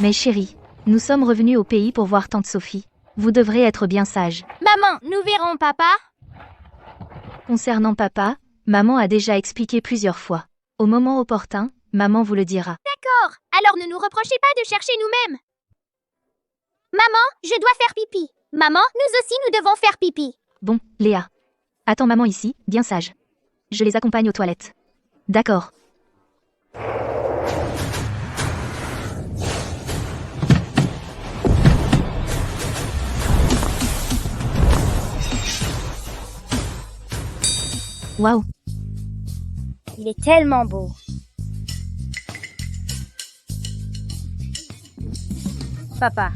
Mais chérie, nous sommes revenus au pays pour voir tante Sophie. Vous devrez être bien sage. Maman, nous verrons papa. Concernant papa, maman a déjà expliqué plusieurs fois. Au moment opportun, maman vous le dira. D'accord, alors ne nous reprochez pas de chercher nous-mêmes. Maman, je dois faire pipi. Maman, nous aussi nous devons faire pipi. Bon, Léa. Attends maman ici, bien sage. Je les accompagne aux toilettes. D'accord. Waouh. Il est tellement beau. Papa.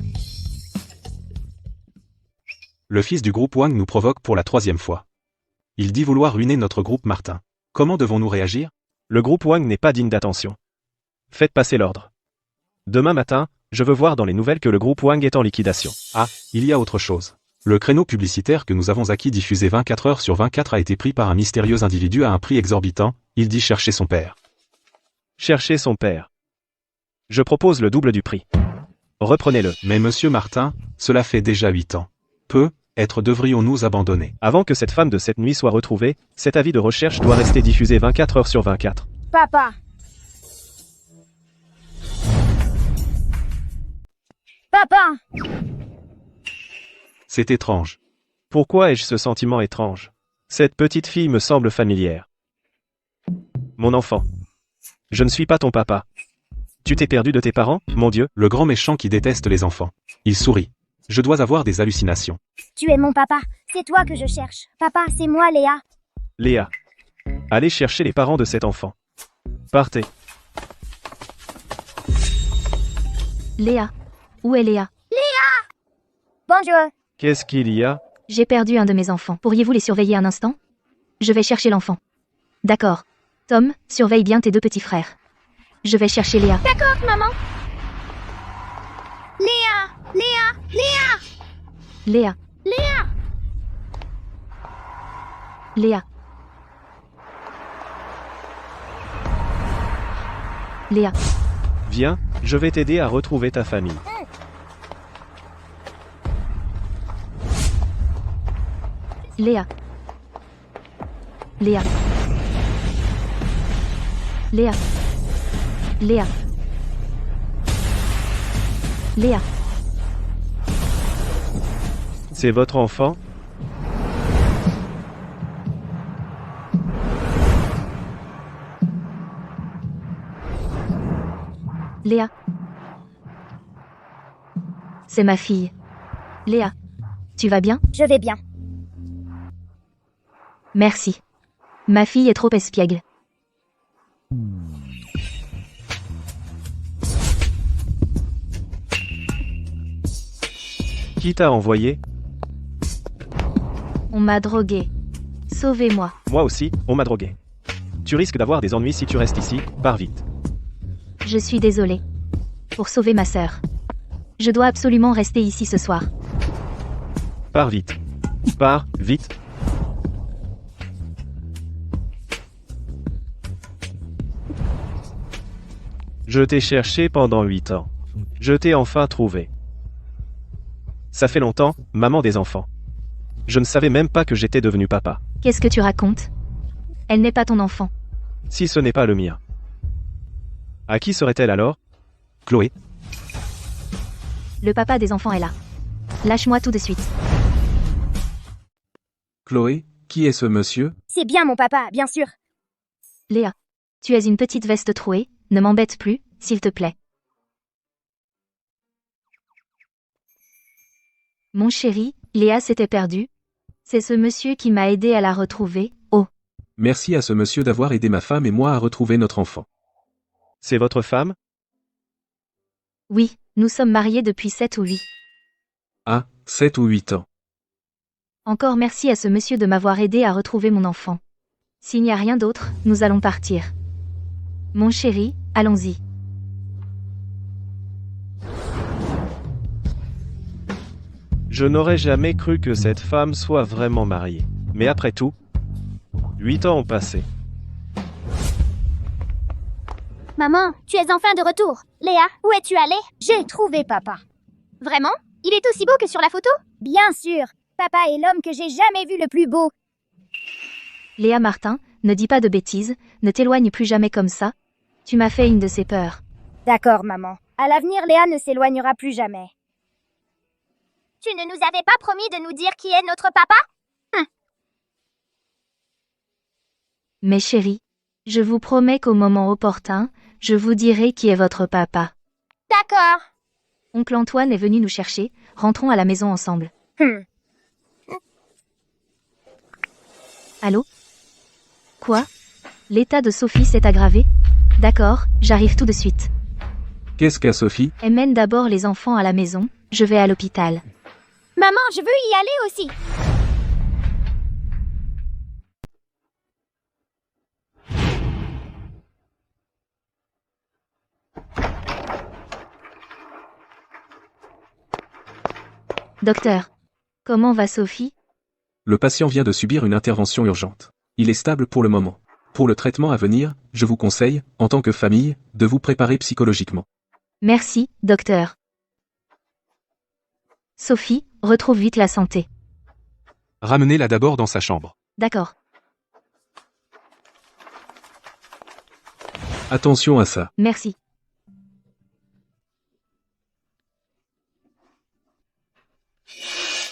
Le fils du groupe Wang nous provoque pour la 3e fois. Il dit vouloir ruiner notre groupe Martin. Comment devons-nous réagir? Le groupe Wang n'est pas digne d'attention. Faites passer l'ordre. Demain matin, je veux voir dans les nouvelles que le groupe Wang est en liquidation. Ah, il y a autre chose. Le créneau publicitaire que nous avons acquis diffusé 24 heures sur 24 a été pris par un mystérieux individu à un prix exorbitant. Il dit chercher son père. Cherchez son père. Je propose le double du prix. Reprenez-le. Mais monsieur Martin, cela fait déjà 8 ans. Peut-être devrions-nous abandonner. Avant que cette femme de cette nuit soit retrouvée, cet avis de recherche doit rester diffusé 24 heures sur 24. Papa. Papa. C'est étrange. Pourquoi ai-je ce sentiment étrange? Cette petite fille me semble familière. Mon enfant. Je ne suis pas ton papa. Tu t'es perdu de tes parents, mon Dieu? Le grand méchant qui déteste les enfants. Il sourit. Je dois avoir des hallucinations. Tu es mon papa. C'est toi que je cherche. Papa, c'est moi, Léa. Léa. Allez chercher les parents de cet enfant. Partez. Léa. Où est Léa? Bonjour. Qu'est-ce qu'il y a? J'ai perdu un de mes enfants. Pourriez-vous les surveiller un instant? Je vais chercher l'enfant. D'accord. Tom, surveille bien tes 2 petits frères. Je vais chercher Léa. D'accord, maman. Léa. Léa. Léa. Léa. Léa. Léa. Léa. Viens, je vais t'aider à retrouver ta famille. Léa. Léa. Léa. Léa. Léa. C'est votre enfant? Léa. C'est ma fille. Léa. Tu vas bien? Je vais bien. Merci. Ma fille est trop espiègle. Qui t'a envoyé? On m'a drogué. Sauvez-moi. Moi aussi, on m'a drogué. Tu risques d'avoir des ennuis si tu restes ici, pars vite. Je suis désolée. Pour sauver ma sœur. Je dois absolument rester ici ce soir. Pars vite. Pars, vite. Je t'ai cherché pendant 8 ans. Je t'ai enfin trouvé. Ça fait longtemps, maman des enfants. Je ne savais même pas que j'étais devenu papa. Qu'est-ce que tu racontes? Elle n'est pas ton enfant. Si ce n'est pas le mien. À qui serait-elle alors? Chloé. Le papa des enfants est là. Lâche-moi tout de suite. Chloé, qui est ce monsieur? C'est bien mon papa, bien sûr. Léa. Tu es une petite veste trouée, ne m'embête plus, s'il te plaît. Mon chéri, Léa s'était perdue. C'est ce monsieur qui m'a aidé à la retrouver. Oh. Merci à ce monsieur d'avoir aidé ma femme et moi à retrouver notre enfant. C'est votre femme? Oui, nous sommes mariés depuis 7 ou 8. Ah, 7 ou 8 ans. Encore merci à ce monsieur de m'avoir aidé à retrouver mon enfant. S'il n'y a rien d'autre, nous allons partir. Mon chéri, allons-y. Je n'aurais jamais cru que cette femme soit vraiment mariée. Mais après tout, 8 ans ont passé. Maman, tu es enfin de retour. Léa, où es-tu allée? J'ai trouvé papa. Vraiment? Il est aussi beau que sur la photo? Bien sûr. Papa est l'homme que j'ai jamais vu le plus beau. Léa Martin, ne dis pas de bêtises, ne t'éloigne plus jamais comme ça. Tu m'as fait une de ces peurs. D'accord, maman. À l'avenir, Léa ne s'éloignera plus jamais. Tu ne nous avais pas promis de nous dire qui est notre papa? Mes chéris, je vous promets qu'au moment opportun, je vous dirai qui est votre papa. D'accord. Oncle Antoine est venu nous chercher, rentrons à la maison ensemble. Allô? Quoi? L'état de Sophie s'est aggravé? D'accord, j'arrive tout de suite. Qu'est-ce qu'a Sophie? Emmène d'abord les enfants à la maison, je vais à l'hôpital. Maman, je veux y aller aussi. Docteur, comment va Sophie? Le patient vient de subir une intervention urgente. Il est stable pour le moment. Pour le traitement à venir, je vous conseille, en tant que famille, de vous préparer psychologiquement. Merci, docteur. Sophie, retrouve vite la santé. Ramenez-la d'abord dans sa chambre. D'accord. Attention à ça. Merci.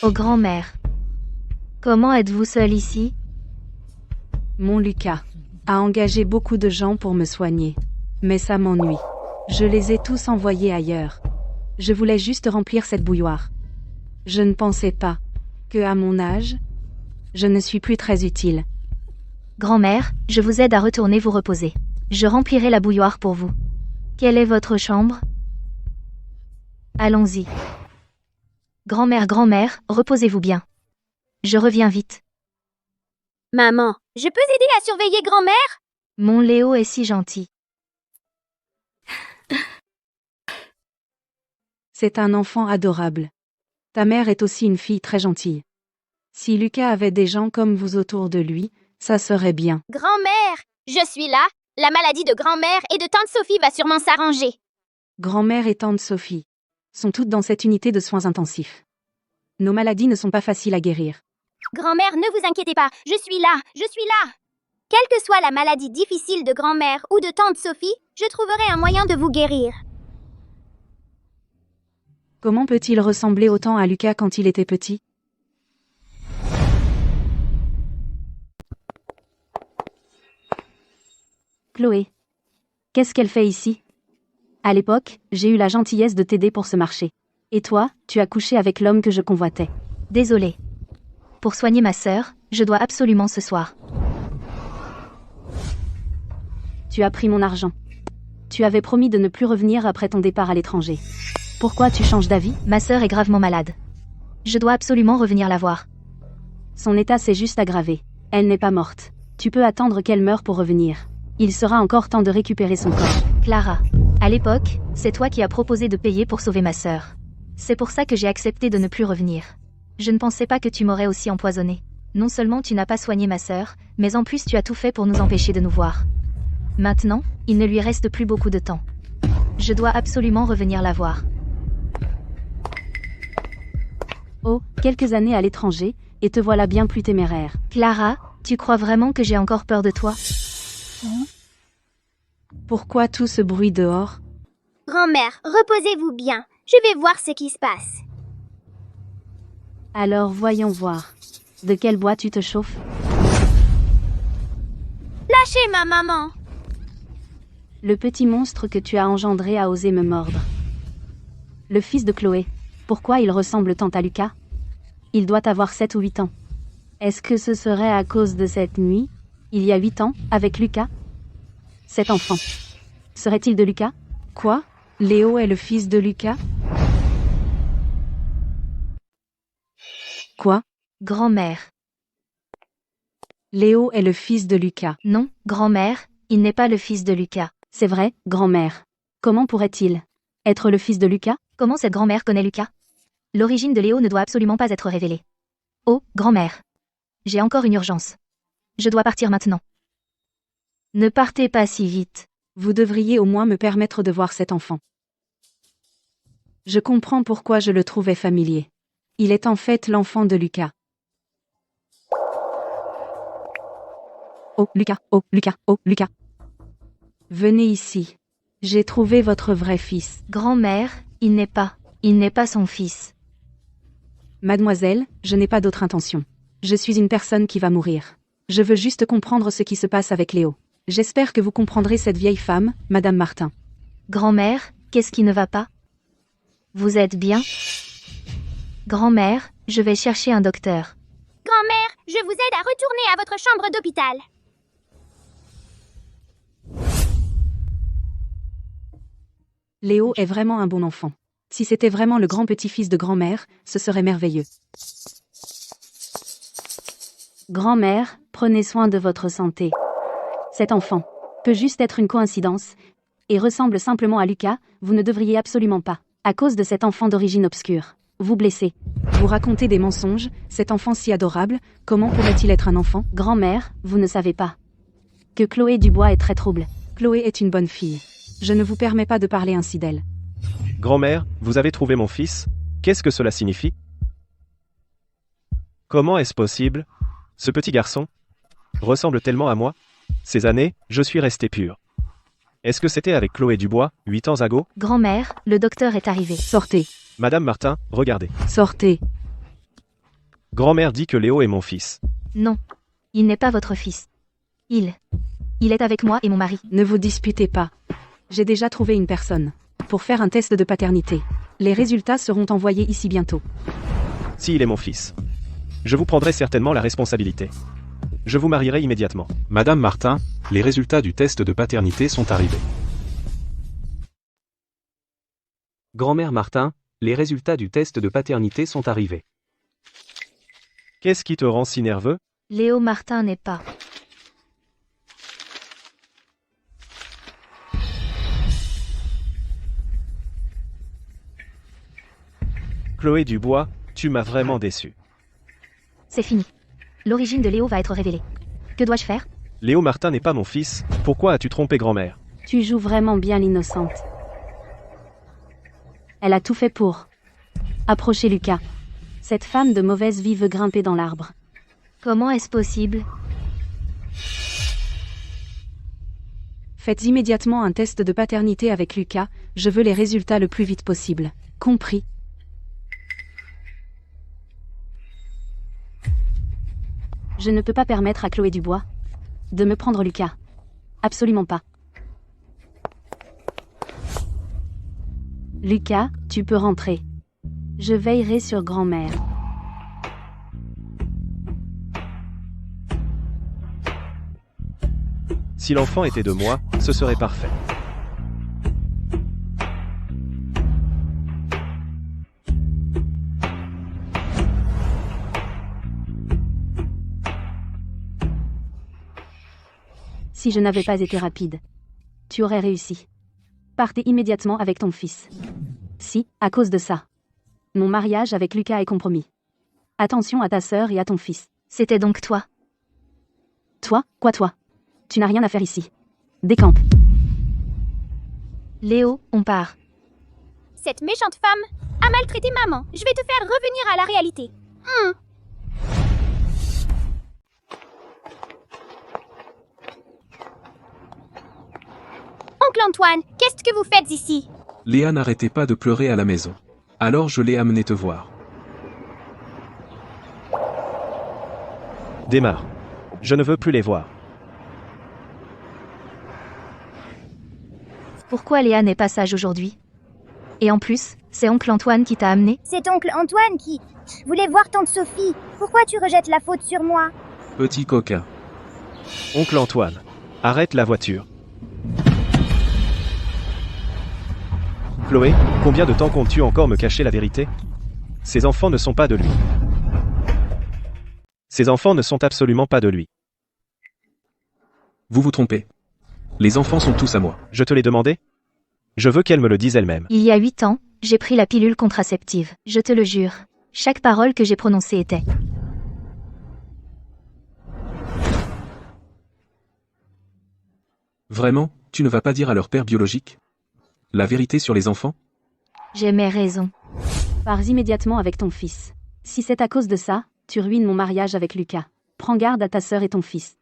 Oh grand-mère. Comment êtes-vous seule ici? Mon Lucas a engagé beaucoup de gens pour me soigner. Mais ça m'ennuie. Je les ai tous envoyés ailleurs. Je voulais juste remplir cette bouilloire. Je ne pensais pas que, à mon âge, je ne suis plus très utile. Grand-mère, je vous aide à retourner vous reposer. Je remplirai la bouilloire pour vous. Quelle est votre chambre? Allons-y. Grand-mère, reposez-vous bien. Je reviens vite. Maman, je peux aider à surveiller grand-mère? Mon Léo est si gentil. C'est un enfant adorable. Ta mère est aussi une fille très gentille. Si Lucas avait des gens comme vous autour de lui, ça serait bien. Grand-mère, je suis là. La maladie de grand-mère et de tante Sophie va sûrement s'arranger. Grand-mère et tante Sophie sont toutes dans cette unité de soins intensifs. Nos maladies ne sont pas faciles à guérir. Grand-mère, ne vous inquiétez pas, je suis là. Quelle que soit la maladie difficile de grand-mère ou de tante Sophie, je trouverai un moyen de vous guérir. Comment peut-il ressembler autant à Lucas quand il était petit? Chloé. Qu'est-ce qu'elle fait ici? À l'époque, j'ai eu la gentillesse de t'aider pour ce marché. Et toi, tu as couché avec l'homme que je convoitais. Désolée. Pour soigner ma sœur, je dois absolument ce soir. Tu as pris mon argent. Tu avais promis de ne plus revenir après ton départ à l'étranger. Pourquoi tu changes d'avis? Ma sœur est gravement malade. Je dois absolument revenir la voir. Son état s'est juste aggravé. Elle n'est pas morte. Tu peux attendre qu'elle meure pour revenir. Il sera encore temps de récupérer son corps. Clara. À l'époque, c'est toi qui as proposé de payer pour sauver ma sœur. C'est pour ça que j'ai accepté de ne plus revenir. Je ne pensais pas que tu m'aurais aussi empoisonné. Non seulement tu n'as pas soigné ma sœur, mais en plus tu as tout fait pour nous empêcher de nous voir. Maintenant, il ne lui reste plus beaucoup de temps. Je dois absolument revenir la voir. Oh, quelques années à l'étranger, et te voilà bien plus téméraire. Clara, tu crois vraiment que j'ai encore peur de toi? Pourquoi tout ce bruit dehors? Grand-mère, reposez-vous bien. Je vais voir ce qui se passe. Alors voyons voir. De quel bois tu te chauffes? Lâchez ma maman. Le petit monstre que tu as engendré a osé me mordre. Le fils de Chloé. Pourquoi il ressemble tant à Lucas? Il doit avoir 7 ou 8 ans. Est-ce que ce serait à cause de cette nuit, il y a 8 ans, avec Lucas? Cet enfant. Serait-il de Lucas? Quoi? Léo est le fils de Lucas? Quoi? Grand-mère. Léo est le fils de Lucas. Non, grand-mère, il n'est pas le fils de Lucas. C'est vrai, grand-mère. Comment pourrait-il être le fils de Lucas? Comment cette grand-mère connaît Lucas? L'origine de Léo ne doit absolument pas être révélée. Oh, grand-mère. J'ai encore une urgence. Je dois partir maintenant. Ne partez pas si vite. Vous devriez au moins me permettre de voir cet enfant. Je comprends pourquoi je le trouvais familier. Il est en fait l'enfant de Lucas. Oh, Lucas, oh, Lucas, oh, Lucas. Venez ici. J'ai trouvé votre vrai fils. Grand-mère, il n'est pas son fils. Mademoiselle, je n'ai pas d'autre intention. Je suis une personne qui va mourir. Je veux juste comprendre ce qui se passe avec Léo. J'espère que vous comprendrez cette vieille femme, Madame Martin. Grand-mère, qu'est-ce qui ne va pas? Vous êtes bien? Grand-mère, je vais chercher un docteur. Grand-mère, je vous aide à retourner à votre chambre d'hôpital. Léo est vraiment un bon enfant. Si c'était vraiment le grand-petit-fils de grand-mère, ce serait merveilleux. Grand-mère, prenez soin de votre santé. Cet enfant peut juste être une coïncidence et ressemble simplement à Lucas, vous ne devriez absolument pas, à cause de cet enfant d'origine obscure, vous blesser. Vous racontez des mensonges, cet enfant si adorable, comment pourrait-il être un enfant? Grand-mère, vous ne savez pas que Chloé Dubois est très trouble. Chloé est une bonne fille. Je ne vous permets pas de parler ainsi d'elle. Grand-mère, vous avez trouvé mon fils? Qu'est-ce que cela signifie? Comment est-ce possible? Ce petit garçon ressemble tellement à moi. Ces années, je suis resté pur. Est-ce que c'était avec Chloé Dubois, 8 ans ago? Grand-mère, le docteur est arrivé. Sortez, Madame Martin, regardez. sortez. Grand-mère dit que Léo est mon fils. Non, il n'est pas votre fils. Il est avec moi et mon mari. Ne vous disputez pas. J'ai déjà trouvé une personne pour faire un test de paternité. Les résultats seront envoyés ici bientôt. S'il est mon fils, je vous prendrai certainement la responsabilité. Je vous marierai immédiatement. Madame Martin, les résultats du test de paternité sont arrivés. Grand-mère Martin, les résultats du test de paternité sont arrivés. Qu'est-ce qui te rend si nerveux? Léo Martin n'est pas. Chloé Dubois, tu m'as vraiment déçu. C'est fini. L'origine de Léo va être révélée. Que dois-je faire? Léo Martin n'est pas mon fils, pourquoi as-tu trompé grand-mère? Tu joues vraiment bien l'innocente. Elle a tout fait pour approcher Lucas. Cette femme de mauvaise vie veut grimper dans l'arbre. Comment est-ce possible? Faites immédiatement un test de paternité avec Lucas, je veux les résultats le plus vite possible. Compris? Je ne peux pas permettre à Chloé Dubois de me prendre Lucas. Absolument pas. Lucas, tu peux rentrer. Je veillerai sur grand-mère. Si l'enfant était de moi, ce serait parfait. Si je n'avais pas été rapide, tu aurais réussi. Partez immédiatement avec ton fils. Si, à cause de ça, mon mariage avec Lucas est compromis. Attention à ta sœur et à ton fils. C'était donc toi. Toi, quoi toi? Tu n'as rien à faire ici. Décampe. Léo, on part. Cette méchante femme a maltraité maman. Je vais te faire revenir à la réalité. Oncle Antoine, qu'est-ce que vous faites ici? Léa n'arrêtait pas de pleurer à la maison. Alors je l'ai amené te voir. Démarre. Je ne veux plus les voir. Pourquoi Léa n'est pas sage aujourd'hui? Et en plus, c'est oncle Antoine qui t'a amené? C'est oncle Antoine qui voulait voir tante Sophie. Pourquoi tu rejettes la faute sur moi? Petit coquin. Oncle Antoine, arrête la voiture. Chloé, combien de temps comptes-tu encore me cacher la vérité? Ces enfants ne sont pas de lui. Ces enfants ne sont absolument pas de lui. Vous vous trompez. Les enfants sont tous à moi. Je te l'ai demandé? Je veux qu'elle me le dise elle-même. Il y a 8 ans, j'ai pris la pilule contraceptive. Je te le jure. Chaque parole que j'ai prononcée était. Vraiment, tu ne vas pas dire à leur père biologique la vérité sur les enfants? J'ai mes raisons. Pars immédiatement avec ton fils. Si c'est à cause de ça, tu ruines mon mariage avec Lucas. Prends garde à ta sœur et ton fils.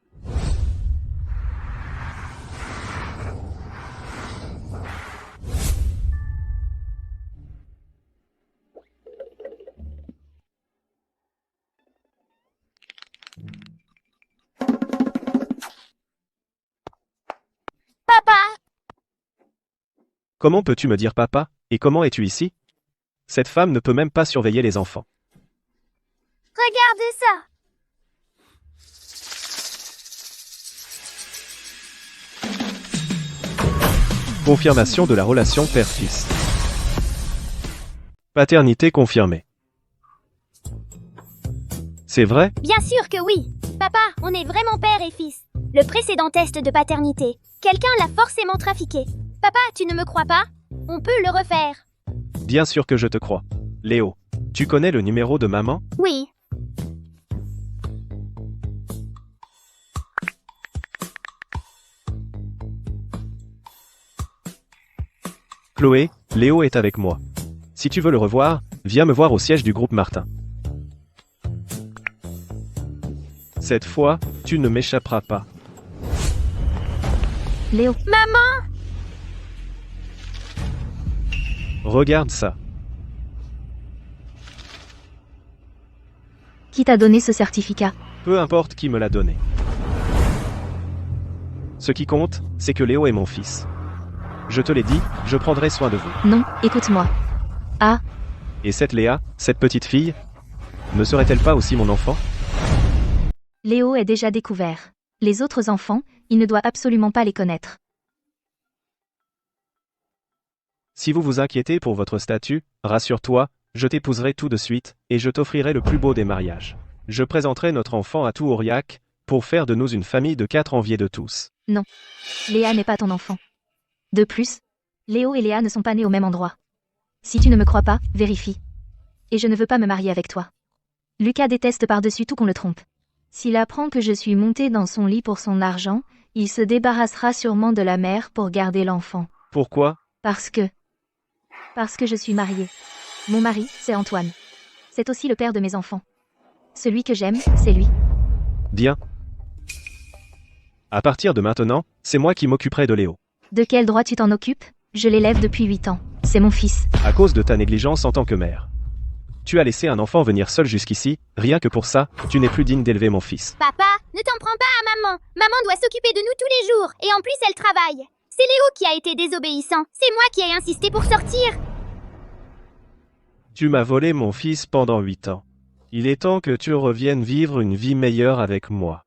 Papa! Comment peux-tu me dire papa, et comment es-tu ici? Cette femme ne peut même pas surveiller les enfants. Regarde ça! Confirmation de la relation père-fils. Paternité confirmée. C'est vrai? Bien sûr que oui! Papa, on est vraiment père et fils. Le précédent test de paternité, quelqu'un l'a forcément trafiqué. Papa, tu ne me crois pas? On peut le refaire. Bien sûr que je te crois. Léo, tu connais le numéro de maman? Oui. Chloé, Léo est avec moi. Si tu veux le revoir, viens me voir au siège du groupe Martin. Cette fois, tu ne m'échapperas pas. Léo, Maman! Regarde ça. qui t'a donné ce certificat? Peu importe qui me l'a donné. Ce qui compte, c'est que Léo est mon fils. Je te l'ai dit, je prendrai soin de vous. Non, écoute-moi. Ah, Et cette Léa, cette petite fille, ne serait-elle pas aussi mon enfant? Léo est déjà découvert. Les autres enfants, il ne doit absolument pas les connaître. Si vous vous inquiétez pour votre statut, rassure-toi, je t'épouserai tout de suite, et je t'offrirai le plus beau des mariages. Je présenterai notre enfant à tout Aurillac, pour faire de nous une famille de 4 enviés de tous. Léa n'est pas ton enfant. De plus, Léo et Léa ne sont pas nés au même endroit. Si tu ne me crois pas, vérifie. Et je ne veux pas me marier avec toi. Lucas déteste par-dessus tout qu'on le trompe. S'il apprend que je suis montée dans son lit pour son argent, il se débarrassera sûrement de la mère pour garder l'enfant. Pourquoi? Parce que je suis mariée. Mon mari, c'est Antoine. C'est aussi le père de mes enfants. Celui que j'aime, c'est lui. Bien. À partir de maintenant, c'est moi qui m'occuperai de Léo. De quel droit tu t'en occupes? Je l'élève depuis 8 ans. C'est mon fils. À cause de ta négligence en tant que mère. Tu as laissé un enfant venir seul jusqu'ici, rien que pour ça, tu n'es plus digne d'élever mon fils. Papa, ne t'en prends pas à maman. Maman doit s'occuper de nous tous les jours, et en plus elle travaille. C'est Léo qui a été désobéissant. C'est moi qui ai insisté pour sortir. Tu m'as volé mon fils pendant 8 ans. Il est temps que tu reviennes vivre une vie meilleure avec moi.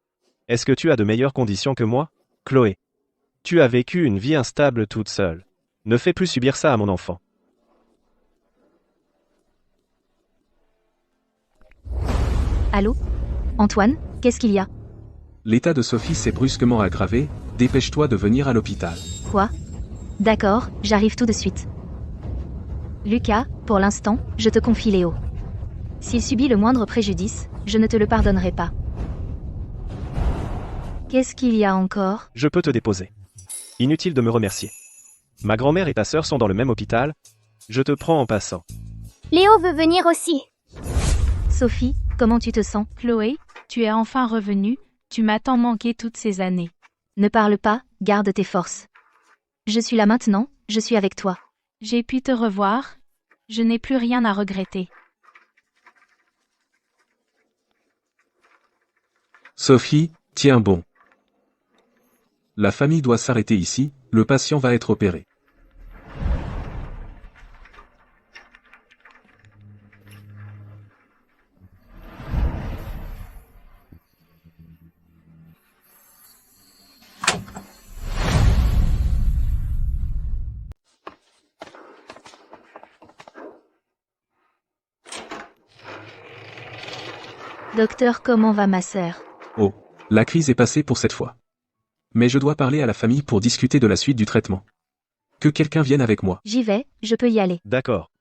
Est-ce que tu as de meilleures conditions que moi? Chloé. Tu as vécu une vie instable toute seule. Ne fais plus subir ça à mon enfant. Allô? Antoine, qu'est-ce qu'il y a? L'état de Sophie s'est brusquement aggravé, dépêche-toi de venir à l'hôpital. Quoi? D'accord, j'arrive tout de suite. Lucas, pour l'instant, je te confie Léo. S'il subit le moindre préjudice, je ne te le pardonnerai pas. Qu'est-ce qu'il y a encore? Je peux te déposer. Inutile de me remercier. Ma grand-mère et ta sœur sont dans le même hôpital. Je te prends en passant. Léo veut venir aussi. Sophie, comment tu te sens? Chloé, tu es enfin revenue, tu m'as tant manqué toutes ces années. Ne parle pas, garde tes forces. Je suis là maintenant, je suis avec toi. J'ai pu te revoir, je n'ai plus rien à regretter. Sophie, tiens bon. La famille doit s'arrêter ici, le patient va être opéré. Docteur, comment va ma sœur? Oh, la crise est passée pour cette fois. Mais je dois parler à la famille pour discuter de la suite du traitement. Que quelqu'un vienne avec moi. J'y vais, je peux y aller. D'accord.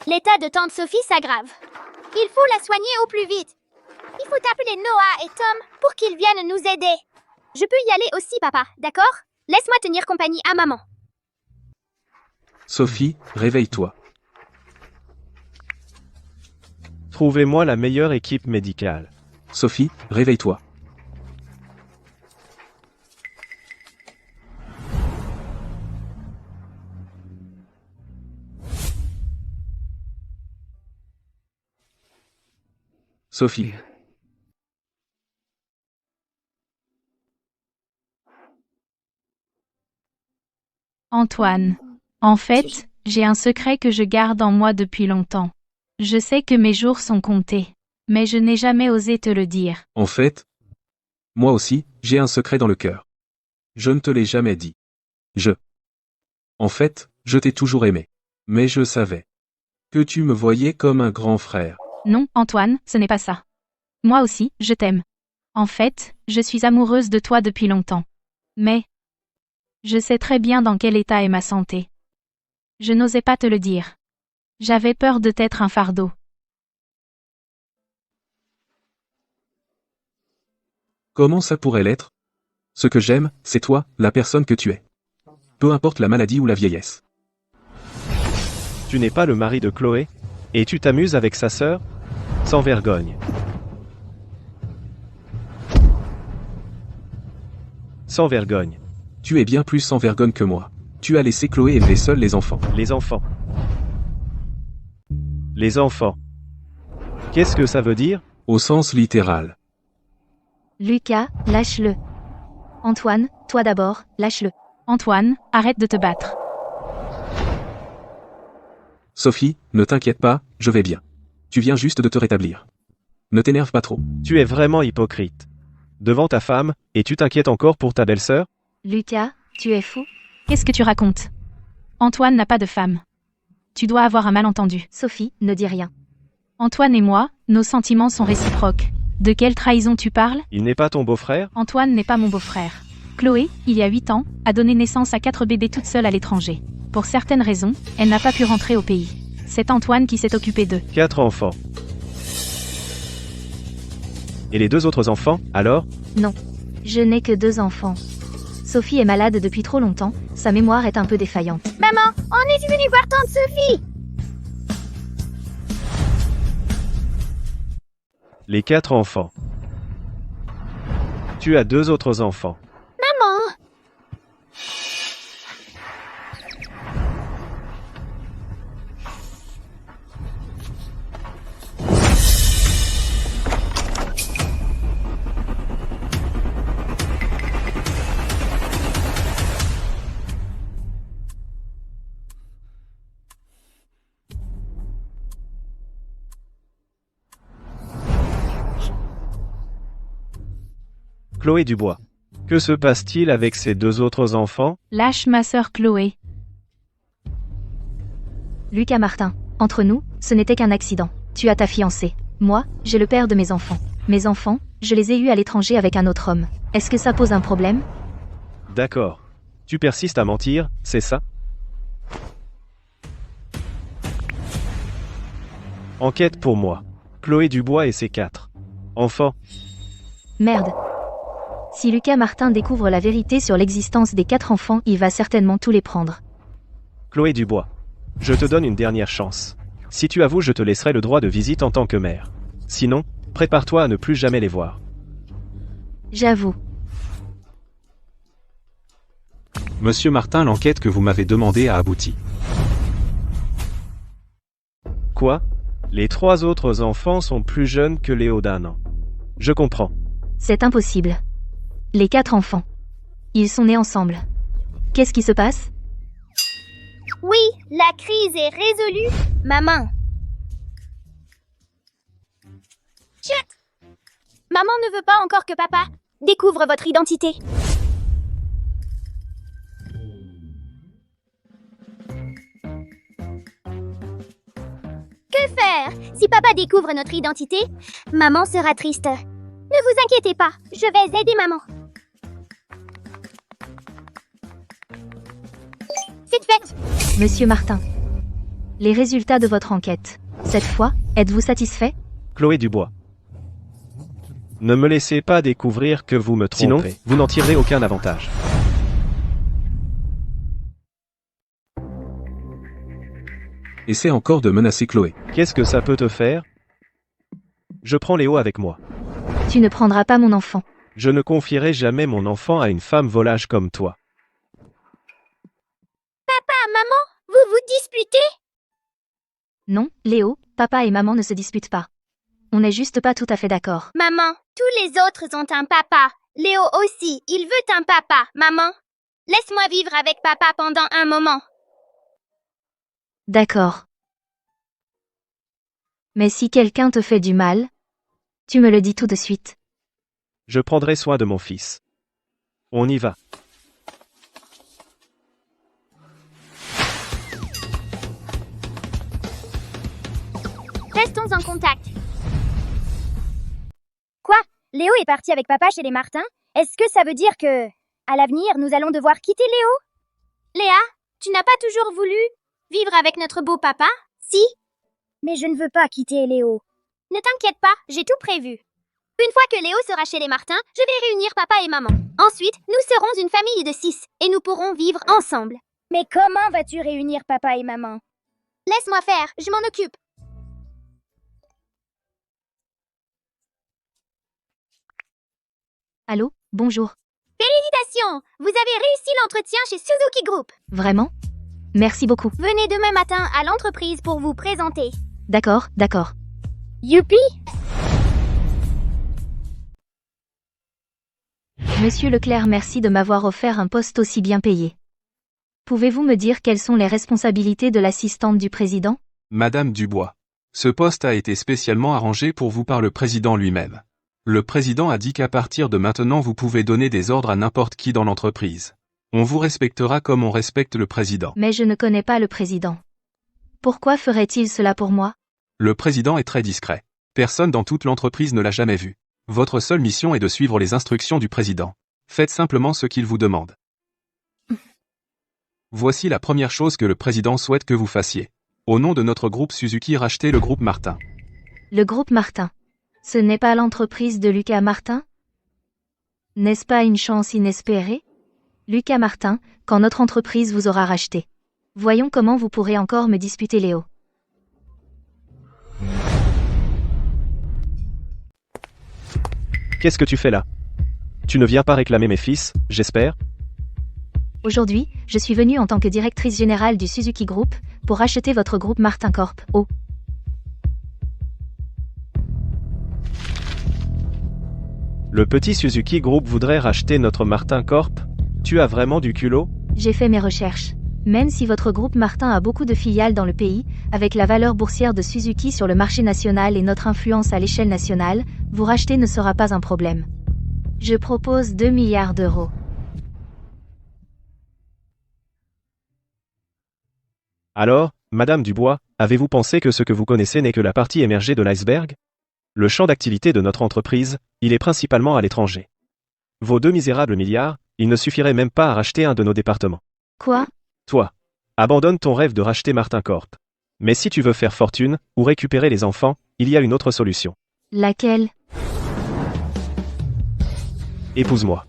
L'état de tante Sophie s'aggrave. Il faut la soigner au plus vite. Il faut appeler Noah et Tom pour qu'ils viennent nous aider. Je peux y aller aussi, papa, d'accord? Laisse-moi tenir compagnie à maman. Sophie, réveille-toi. Trouvez-moi la meilleure équipe médicale. Sophie, réveille-toi. Sophie. Antoine. En fait, j'ai un secret que je garde en moi depuis longtemps. Je sais que mes jours sont comptés. Mais je n'ai jamais osé te le dire. En fait, moi aussi, j'ai un secret dans le cœur. Je ne te l'ai jamais dit. En fait, je t'ai toujours aimé. Mais je savais que tu me voyais comme un grand frère. Non, Antoine, ce n'est pas ça. Moi aussi, je t'aime. En fait, je suis amoureuse de toi depuis longtemps. Mais je sais très bien dans quel état est ma santé. Je n'osais pas te le dire. J'avais peur de t'être un fardeau. Comment ça pourrait l'être? Ce que j'aime, c'est toi, la personne que tu es. Peu importe la maladie ou la vieillesse. Tu n'es pas le mari de Chloé? Et tu t'amuses avec sa sœur? Sans vergogne. Sans vergogne. Tu es bien plus sans vergogne que moi. Tu as laissé Chloé élever seule les enfants. Les enfants. Les enfants. Qu'est-ce que ça veut dire? Au sens littéral. Lucas, lâche-le. Antoine, toi d'abord, lâche-le. Antoine, arrête de te battre. Sophie, ne t'inquiète pas, je vais bien. Tu viens juste de te rétablir. Ne t'énerve pas trop. Tu es vraiment hypocrite. Devant ta femme, et tu t'inquiètes encore pour ta belle-sœur? Lucas, tu es fou? Qu'est-ce que tu racontes? Antoine n'a pas de femme. Tu dois avoir un malentendu. Sophie, ne dis rien. Antoine et moi, nos sentiments sont réciproques. De quelle trahison tu parles? Il n'est pas ton beau-frère? Antoine n'est pas mon beau-frère. Chloé, il y a 8 ans, a donné naissance à 4 bébés toute seule à l'étranger. Pour certaines raisons, elle n'a pas pu rentrer au pays. C'est Antoine qui s'est occupé d'eux. 4 enfants. Et les 2 autres enfants, alors? Non. Je n'ai que 2 enfants. Sophie est malade depuis trop longtemps, sa mémoire est un peu défaillante. Maman, on est venu voir tante Sophie. Les 4 enfants. Tu as 2 autres enfants. Maman. Chloé Dubois. Que se passe-t-il avec ces 2 autres enfants? Lâche ma sœur Chloé. Lucas Martin, entre nous, ce n'était qu'un accident. Tu as ta fiancée. Moi, j'ai le père de mes enfants. Mes enfants, je les ai eus à l'étranger avec un autre homme. Est-ce que ça pose un problème? D'accord. Tu persistes à mentir, c'est ça? Enquête pour moi. Chloé Dubois et ses 4 enfants. Merde. Si Lucas Martin découvre la vérité sur l'existence des 4 enfants, il va certainement tous les prendre. Chloé Dubois. Je te donne une dernière chance. Si tu avoues, je te laisserai le droit de visite en tant que mère. Sinon, prépare-toi à ne plus jamais les voir. J'avoue. Monsieur Martin, l'enquête que vous m'avez demandée a abouti. Quoi? Les 3 autres enfants sont plus jeunes que Léo d'1 an. Je comprends. C'est impossible. Les 4 enfants. Ils sont nés ensemble. Qu'est-ce qui se passe? Oui, la crise est résolue. Maman. Chut. Maman ne veut pas encore que papa découvre votre identité. Que faire? Si papa découvre notre identité, maman sera triste. Ne vous inquiétez pas, je vais aider maman. C'est fait. Monsieur Martin. Les résultats de votre enquête. Cette fois, êtes-vous satisfait? Chloé Dubois. Ne me laissez pas découvrir que vous me trompez. Sinon, vous n'en tirerez aucun avantage. Essaie encore de menacer Chloé. Qu'est-ce que ça peut te faire? Je prends Léo avec moi. Tu ne prendras pas mon enfant. Je ne confierai jamais mon enfant à une femme volage comme toi. Ah, maman, vous vous disputez? Non, Léo, papa et maman ne se disputent pas. On n'est juste pas tout à fait d'accord. Maman, tous les autres ont un papa. Léo aussi, il veut un papa, maman. Laisse-moi vivre avec papa pendant un moment. D'accord. Mais si quelqu'un te fait du mal, tu me le dis tout de suite. Je prendrai soin de mon fils. On y va. Restons en contact. Quoi? Léo est parti avec papa chez les Martins? Est-ce que ça veut dire que, à l'avenir, nous allons devoir quitter Léo? Léa, tu n'as pas toujours voulu vivre avec notre beau papa? Si. Mais je ne veux pas quitter Léo. Ne t'inquiète pas, j'ai tout prévu. Une fois que Léo sera chez les Martins, je vais réunir papa et maman. Ensuite, nous serons une famille de 6 et nous pourrons vivre ensemble. Mais comment vas-tu réunir papa et maman? Laisse-moi faire, je m'en occupe. Allô, bonjour. Félicitations, vous avez réussi l'entretien chez Suzuki Group. Vraiment? Merci beaucoup. Venez demain matin à l'entreprise pour vous présenter. D'accord, d'accord. Youpi! Monsieur Leclerc, merci de m'avoir offert un poste aussi bien payé. Pouvez-vous me dire quelles sont les responsabilités de l'assistante du président? Madame Dubois. Ce poste a été spécialement arrangé pour vous par le président lui-même. Le président a dit qu'à partir de maintenant vous pouvez donner des ordres à n'importe qui dans l'entreprise. On vous respectera comme on respecte le président. Mais je ne connais pas le président. Pourquoi ferait-il cela pour moi? Le président est très discret. Personne dans toute l'entreprise ne l'a jamais vu. Votre seule mission est de suivre les instructions du président. Faites simplement ce qu'il vous demande. Voici la première chose que le président souhaite que vous fassiez. Au nom de notre groupe Suzuki, rachetez le groupe Martin. Le groupe Martin. Ce n'est pas l'entreprise de Lucas Martin? N'est-ce pas une chance inespérée? Lucas Martin, quand notre entreprise vous aura racheté. Voyons comment vous pourrez encore me disputer Léo. Qu'est-ce que tu fais là? Tu ne viens pas réclamer mes fils, j'espère? Aujourd'hui, je suis venue en tant que directrice générale du Suzuki Group pour racheter votre groupe Martin Corp. Oh. Le petit Suzuki Group voudrait racheter notre Martin Corp? Tu as vraiment du culot? J'ai fait mes recherches. Même si votre groupe Martin a beaucoup de filiales dans le pays, avec la valeur boursière de Suzuki sur le marché national et notre influence à l'échelle nationale, vous racheter ne sera pas un problème. Je propose 2 milliards d'euros. Alors, Madame Dubois, avez-vous pensé que ce que vous connaissez n'est que la partie émergée de l'iceberg? Le champ d'activité de notre entreprise, il est principalement à l'étranger. Vos 2 misérables milliards, il ne suffirait même pas à racheter un de nos départements. Quoi? Toi, abandonne ton rêve de racheter Martin Corp. Mais si tu veux faire fortune, ou récupérer les enfants, il y a une autre solution. Laquelle? Épouse-moi.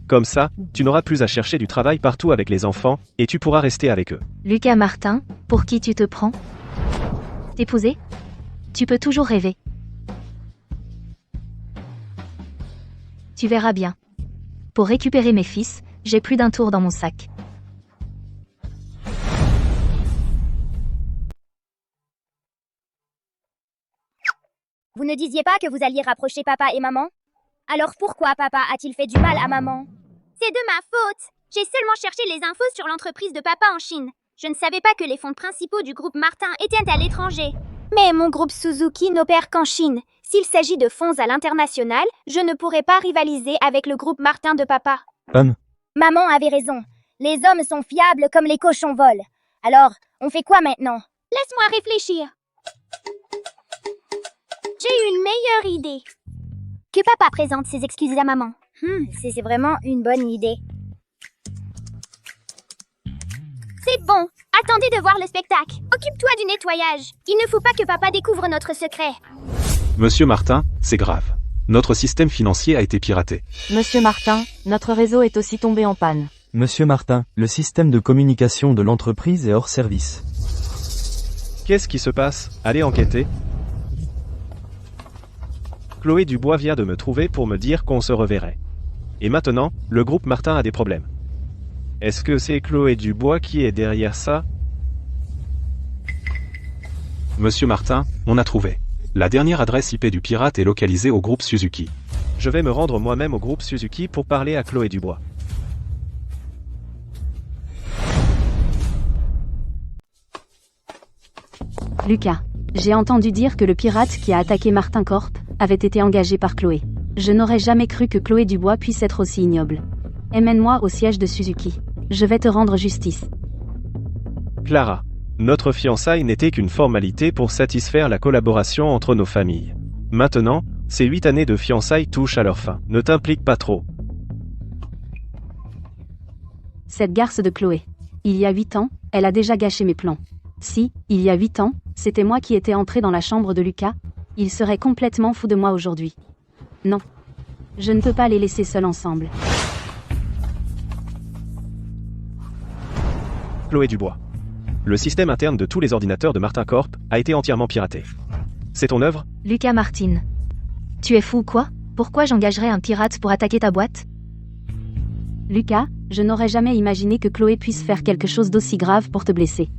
Comme ça, tu n'auras plus à chercher du travail partout avec les enfants, et tu pourras rester avec eux. Lucas Martin, pour qui tu te prends? T'épouser? Tu peux toujours rêver. Tu verras bien. Pour récupérer mes fils, j'ai plus d'un tour dans mon sac. Vous ne disiez pas que vous alliez rapprocher papa et maman? Alors pourquoi papa a-t-il fait du mal à maman? C'est de ma faute. J'ai seulement cherché les infos sur l'entreprise de papa en Chine. Je ne savais pas que les fonds principaux du groupe Martin étaient à l'étranger. Mais mon groupe Suzuki n'opère qu'en Chine. S'il s'agit de fonds à l'international, je ne pourrais pas rivaliser avec le groupe Martin de papa. Maman avait raison. Les hommes sont fiables comme les cochons volent. Alors, on fait quoi maintenant? Laisse-moi réfléchir. J'ai une meilleure idée. Que papa présente ses excuses à maman. C'est vraiment une bonne idée. C'est bon. Attendez de voir le spectacle. Occupe-toi du nettoyage. Il ne faut pas que papa découvre notre secret. Monsieur Martin, c'est grave. Notre système financier a été piraté. Monsieur Martin, notre réseau est aussi tombé en panne. Monsieur Martin, le système de communication de l'entreprise est hors service. Qu'est-ce qui se passe? Allez enquêter. Chloé Dubois vient de me trouver pour me dire qu'on se reverrait. Et maintenant, le groupe Martin a des problèmes. Est-ce que c'est Chloé Dubois qui est derrière ça? Monsieur Martin, on a trouvé. La dernière adresse IP du pirate est localisée au groupe Suzuki. Je vais me rendre moi-même au groupe Suzuki pour parler à Chloé Dubois. Lucas, j'ai entendu dire que le pirate qui a attaqué Martin Corp avait été engagé par Chloé. Je n'aurais jamais cru que Chloé Dubois puisse être aussi ignoble. Emmène-moi au siège de Suzuki. Je vais te rendre justice. Clara, notre fiançailles n'était qu'une formalité pour satisfaire la collaboration entre nos familles. Maintenant, ces 8 années de fiançailles touchent à leur fin. Ne t'implique pas trop. Cette garce de Chloé. Il y a 8 ans, elle a déjà gâché mes plans. Si, il y a 8 ans, c'était moi qui étais entré dans la chambre de Lucas, il serait complètement fou de moi aujourd'hui. Non. Je ne peux pas les laisser seuls ensemble. Chloé Dubois. Le système interne de tous les ordinateurs de Martin Corp a été entièrement piraté. C'est ton œuvre? Lucas Martin. Tu es fou ou quoi? Pourquoi j'engagerais un pirate pour attaquer ta boîte? Lucas, je n'aurais jamais imaginé que Chloé puisse faire quelque chose d'aussi grave pour te blesser.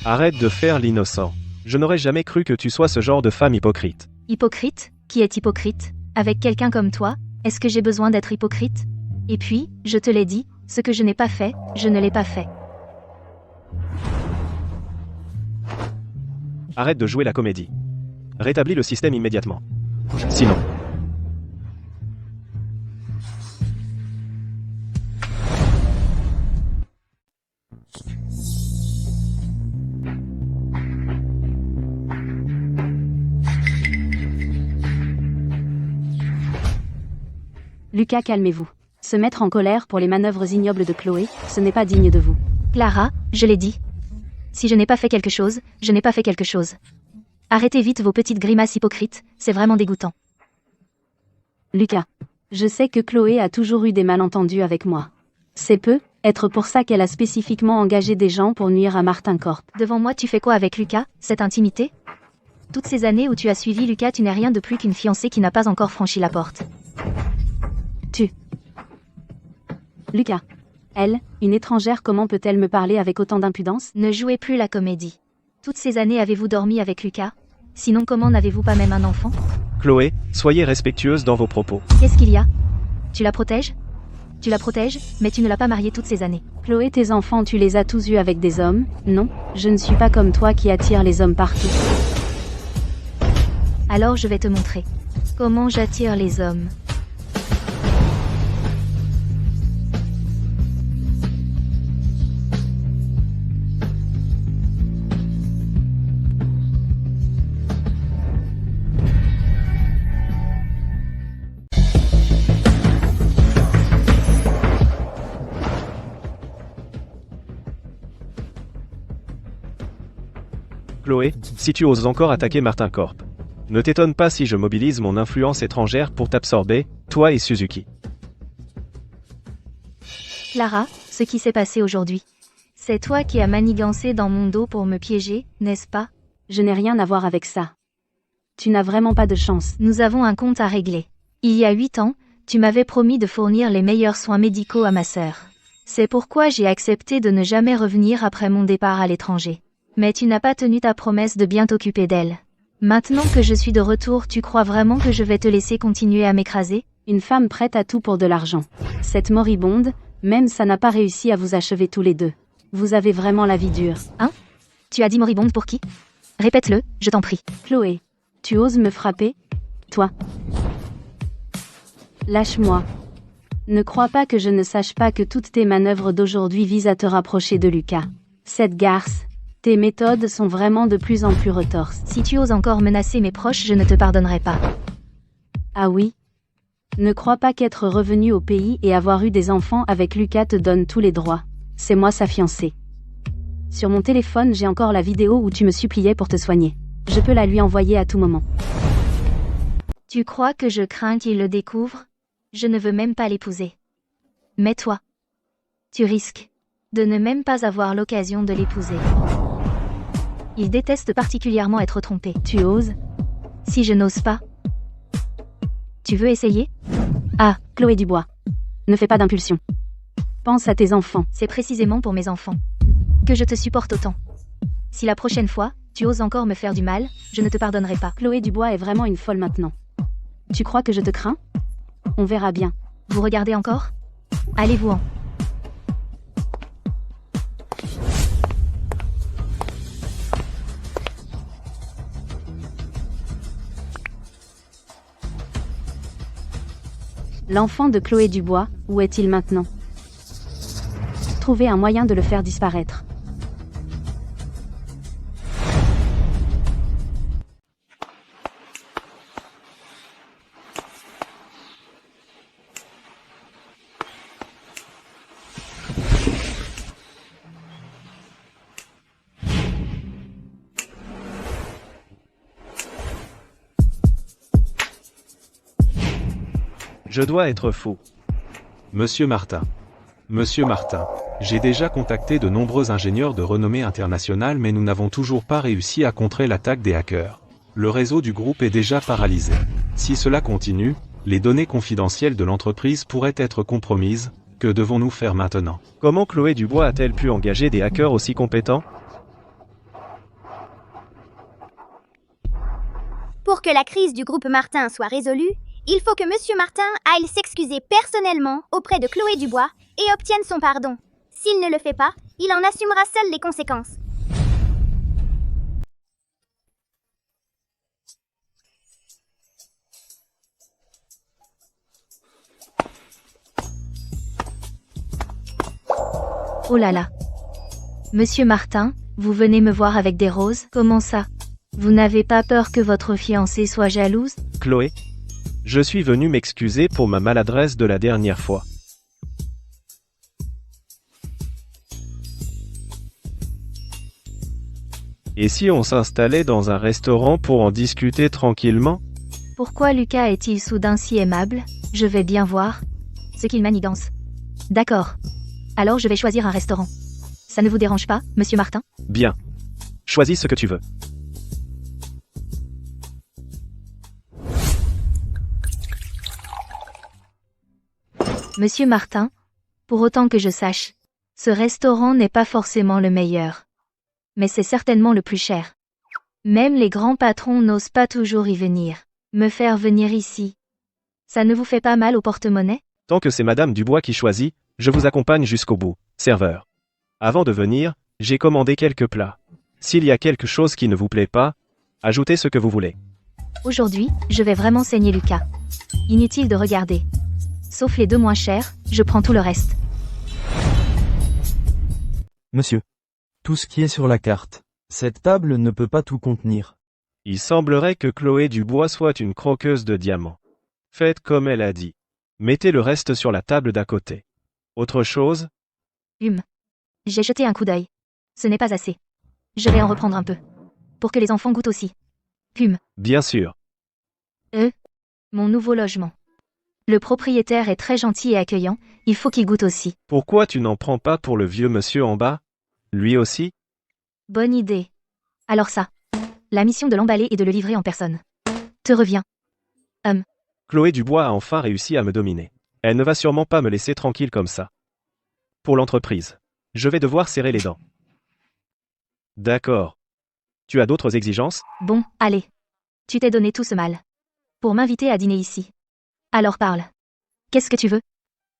Arrête de faire l'innocent. Je n'aurais jamais cru que tu sois ce genre de femme hypocrite. Hypocrite? Qui est hypocrite? Avec quelqu'un comme toi, est-ce que j'ai besoin d'être hypocrite? Et puis, je te l'ai dit, ce que je n'ai pas fait, je ne l'ai pas fait. Arrête de jouer la comédie. Rétablis le système immédiatement. Sinon... Lucas, calmez-vous. Se mettre en colère pour les manœuvres ignobles de Chloé, ce n'est pas digne de vous. Clara, je l'ai dit. Si je n'ai pas fait quelque chose, je n'ai pas fait quelque chose. Arrêtez vite vos petites grimaces hypocrites, c'est vraiment dégoûtant. Lucas, je sais que Chloé a toujours eu des malentendus avec moi. C'est être pour ça qu'elle a spécifiquement engagé des gens pour nuire à Martin Corp. Devant moi, tu fais quoi avec Lucas, cette intimité? Toutes ces années où tu as suivi Lucas, tu n'es rien de plus qu'une fiancée qui n'a pas encore franchi la porte. Lucas. Elle, une étrangère, comment peut-elle me parler avec autant d'impudence? Ne jouez plus la comédie. Toutes ces années avez-vous dormi avec Lucas? Sinon comment n'avez-vous pas même un enfant? Chloé, soyez respectueuse dans vos propos. Qu'est-ce qu'il y a? Tu la protèges? Tu la protèges, mais tu ne l'as pas mariée toutes ces années. Chloé, tes enfants, tu les as tous eus avec des hommes? Non, je ne suis pas comme toi qui attire les hommes partout. Alors je vais te montrer. Comment j'attire les hommes. Chloé, si tu oses encore attaquer Martin Corp. Ne t'étonne pas si je mobilise mon influence étrangère pour t'absorber, toi et Suzuki. Clara, ce qui s'est passé aujourd'hui. C'est toi qui as manigancé dans mon dos pour me piéger, n'est-ce pas? Je n'ai rien à voir avec ça. Tu n'as vraiment pas de chance. Nous avons un compte à régler. Il y a 8 ans, tu m'avais promis de fournir les meilleurs soins médicaux à ma sœur. C'est pourquoi j'ai accepté de ne jamais revenir après mon départ à l'étranger. Mais tu n'as pas tenu ta promesse de bien t'occuper d'elle. Maintenant que je suis de retour, tu crois vraiment que je vais te laisser continuer à m'écraser? Une femme prête à tout pour de l'argent. Cette moribonde, même ça n'a pas réussi à vous achever tous les deux. Vous avez vraiment la vie dure. Hein? Tu as dit moribonde pour qui? Répète-le, je t'en prie. Chloé, tu oses me frapper? Toi. Lâche-moi. Ne crois pas que je ne sache pas que toutes tes manœuvres d'aujourd'hui visent à te rapprocher de Lucas. Cette garce. Tes méthodes sont vraiment de plus en plus retorses. Si tu oses encore menacer mes proches, je ne te pardonnerai pas. Ah oui? Ne crois pas qu'être revenu au pays et avoir eu des enfants avec Lucas te donne tous les droits. C'est moi sa fiancée. Sur mon téléphone, j'ai encore la vidéo où tu me suppliais pour te soigner. Je peux la lui envoyer à tout moment. Tu crois que je crains qu'il le découvre? Je ne veux même pas l'épouser. Mais toi, tu risques de ne même pas avoir l'occasion de l'épouser. Il déteste particulièrement être trompé. Tu oses? Si je n'ose pas. Tu veux essayer? Ah, Chloé Dubois. Ne fais pas d'impulsion. Pense à tes enfants. C'est précisément pour mes enfants que je te supporte autant. Si la prochaine fois, tu oses encore me faire du mal, je ne te pardonnerai pas. Chloé Dubois est vraiment une folle maintenant. Tu crois que je te crains? On verra bien. Vous regardez encore? Allez-vous-en. L'enfant de Chloé Dubois, où est-il maintenant? Trouver un moyen de le faire disparaître. Je dois être fou. Monsieur Martin. Monsieur Martin. J'ai déjà contacté de nombreux ingénieurs de renommée internationale mais nous n'avons toujours pas réussi à contrer l'attaque des hackers. Le réseau du groupe est déjà paralysé. Si cela continue, les données confidentielles de l'entreprise pourraient être compromises. Que devons-nous faire maintenant? Comment Chloé Dubois a-t-elle pu engager des hackers aussi compétents? Pour que la crise du groupe Martin soit résolue, il faut que Monsieur Martin aille s'excuser personnellement auprès de Chloé Dubois et obtienne son pardon. S'il ne le fait pas, il en assumera seul les conséquences. Oh là là. Monsieur Martin, vous venez me voir avec des roses? Comment ça? Vous n'avez pas peur que votre fiancée soit jalouse? Chloé? Je suis venu m'excuser pour ma maladresse de la dernière fois. Et si on s'installait dans un restaurant pour en discuter tranquillement? Pourquoi Lucas est-il soudain si aimable? Je vais bien voir ce qu'il manigance. D'accord. Alors je vais choisir un restaurant. Ça ne vous dérange pas, Monsieur Martin? Bien. Choisis ce que tu veux. Monsieur Martin, pour autant que je sache, ce restaurant n'est pas forcément le meilleur. Mais c'est certainement le plus cher. Même les grands patrons n'osent pas toujours y venir. Me faire venir ici. Ça ne vous fait pas mal au porte-monnaie? Tant que c'est Madame Dubois qui choisit, je vous accompagne jusqu'au bout, serveur. Avant de venir, j'ai commandé quelques plats. S'il y a quelque chose qui ne vous plaît pas, ajoutez ce que vous voulez. Aujourd'hui, je vais vraiment saigner Lucas. Inutile de regarder. Sauf les deux moins chers, je prends tout le reste. Monsieur. Tout ce qui est sur la carte. Cette table ne peut pas tout contenir. Il semblerait que Chloé Dubois soit une croqueuse de diamants. Faites comme elle a dit. Mettez le reste sur la table d'à côté. Autre chose? J'ai jeté un coup d'œil. Ce n'est pas assez. Je vais en reprendre un peu. Pour que les enfants goûtent aussi. Bien sûr. Mon nouveau logement. Le propriétaire est très gentil et accueillant, il faut qu'il goûte aussi. Pourquoi tu n'en prends pas pour le vieux monsieur en bas? Lui aussi? Bonne idée. Alors ça. La mission de l'emballer et de le livrer en personne. Te reviens. Chloé Dubois a enfin réussi à me dominer. Elle ne va sûrement pas me laisser tranquille comme ça. Pour l'entreprise. Je vais devoir serrer les dents. D'accord. Tu as d'autres exigences? Bon, allez. Tu t'es donné tout ce mal. Pour m'inviter à dîner ici. Alors parle. Qu'est-ce que tu veux?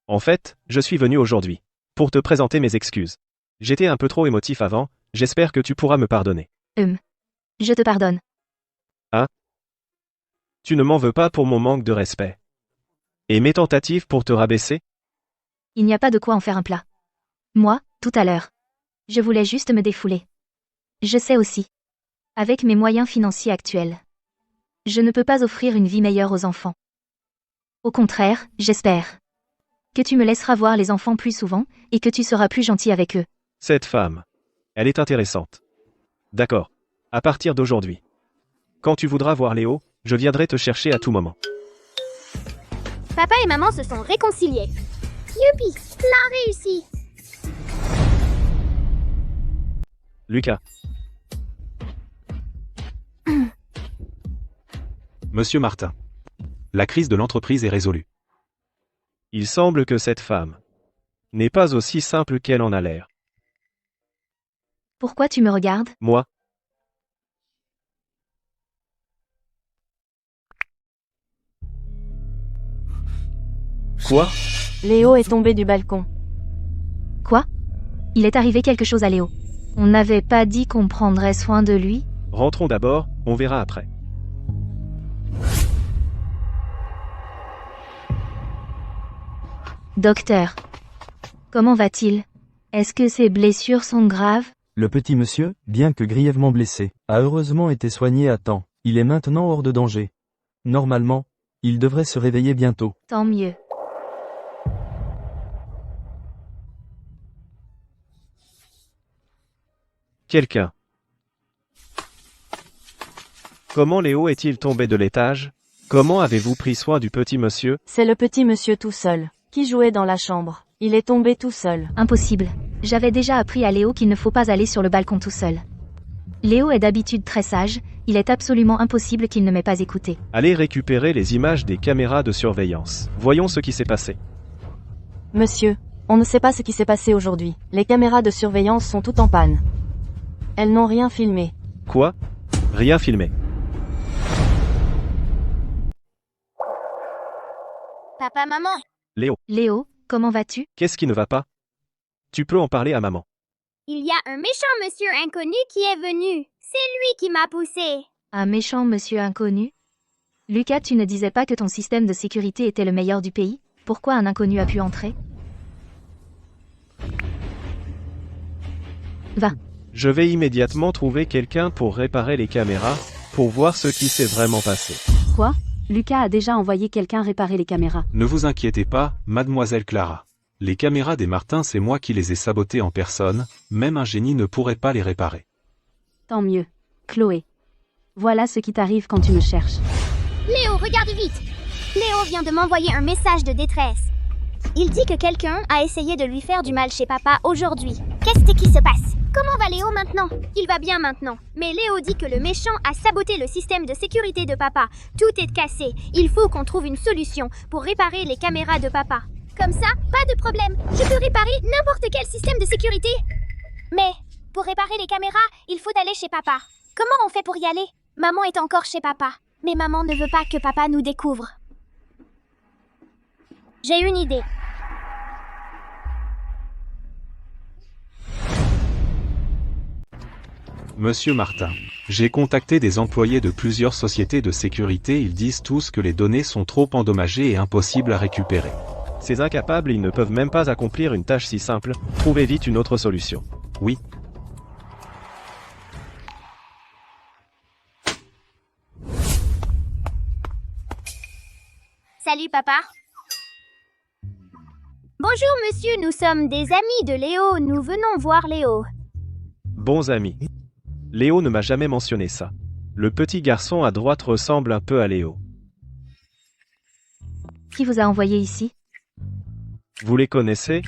En fait, je suis venu aujourd'hui. Pour te présenter mes excuses. J'étais un peu trop émotif avant, j'espère que tu pourras me pardonner. Je te pardonne. Tu ne m'en veux pas pour mon manque de respect. Et mes tentatives pour te rabaisser? Il n'y a pas de quoi en faire un plat. Moi, tout à l'heure. Je voulais juste me défouler. Je sais aussi. Avec mes moyens financiers actuels. Je ne peux pas offrir une vie meilleure aux enfants. Au contraire, j'espère que tu me laisseras voir les enfants plus souvent, et que tu seras plus gentil avec eux. Cette femme. Elle est intéressante. D'accord. À partir d'aujourd'hui. Quand tu voudras voir Léo, Je viendrai te chercher à tout moment. Papa et maman se sont réconciliés. Youpi, plan réussi. Lucas, Monsieur Martin. La crise de l'entreprise est résolue. il semble que cette femme n'est pas aussi simple qu'elle en a l'air. Pourquoi tu me regardes? Moi, quoi? Léo est tombé du balcon. Quoi? Il est arrivé quelque chose à Léo. On n'avait pas dit qu'on prendrait soin de lui? Rentrons d'abord, on verra après. Docteur. Comment va-t-il? Est-ce que ses blessures sont graves? Le petit monsieur, bien que grièvement blessé, a heureusement été soigné à temps. Il est maintenant hors de danger. Normalement, il devrait se réveiller bientôt. Tant mieux. Quelqu'un. Comment Léo est-il tombé de l'étage? Comment avez-vous pris soin du petit monsieur? C'est le petit monsieur tout seul, qui jouait dans la chambre. Il est tombé tout seul. Impossible. J'avais déjà appris à Léo qu'il ne faut pas aller sur le balcon tout seul. Léo est d'habitude très sage, il est absolument impossible qu'il ne m'ait pas écouté. Allez récupérer les images des caméras de surveillance. Voyons ce qui s'est passé. Monsieur, on ne sait pas ce qui s'est passé aujourd'hui. Les caméras de surveillance sont toutes en panne. Elles n'ont rien filmé. Quoi? Rien filmé. Papa, maman. Léo, comment vas-tu? Qu'est-ce qui ne va pas? Tu peux en parler à maman. Il y a un méchant monsieur inconnu qui est venu. C'est lui qui m'a poussé. Un méchant monsieur inconnu? Lucas, tu ne disais pas que ton système de sécurité était le meilleur du pays? Pourquoi un inconnu a pu entrer? Va. Je vais immédiatement trouver quelqu'un pour réparer les caméras, pour voir ce qui s'est vraiment passé. Quoi? Lucas a déjà envoyé quelqu'un réparer les caméras. Ne vous inquiétez pas, mademoiselle Clara. Les caméras des Martins, c'est moi qui les ai sabotées en personne, même un génie ne pourrait pas les réparer. Tant mieux. Chloé. Voilà ce qui t'arrive quand tu me cherches. Léo, regarde vite. Léo vient de m'envoyer un message de détresse. Il dit que quelqu'un a essayé de lui faire du mal chez papa aujourd'hui. Qu'est-ce qui se passe? Comment va Léo maintenant? Il va bien maintenant. Mais Léo dit que le méchant a saboté le système de sécurité de papa. Tout est cassé. Il faut qu'on trouve une solution pour réparer les caméras de papa. Comme ça, pas de problème. Je peux réparer n'importe quel système de sécurité. Mais pour réparer les caméras, il faut aller chez papa. Comment on fait pour y aller? Maman est encore chez papa. Mais maman ne veut pas que papa nous découvre. J'ai une idée. Monsieur Martin, j'ai contacté des employés de plusieurs sociétés de sécurité, ils disent tous que les données sont trop endommagées et impossibles à récupérer. Ces incapables, ils ne peuvent même pas accomplir une tâche si simple. Trouvez vite une autre solution. Oui. Salut papa. Bonjour monsieur, nous sommes des amis de Léo, nous venons voir Léo. Bons amis. Léo ne m'a jamais mentionné ça. Le petit garçon à droite ressemble un peu à Léo. Qui vous a envoyé ici? Vous les connaissez?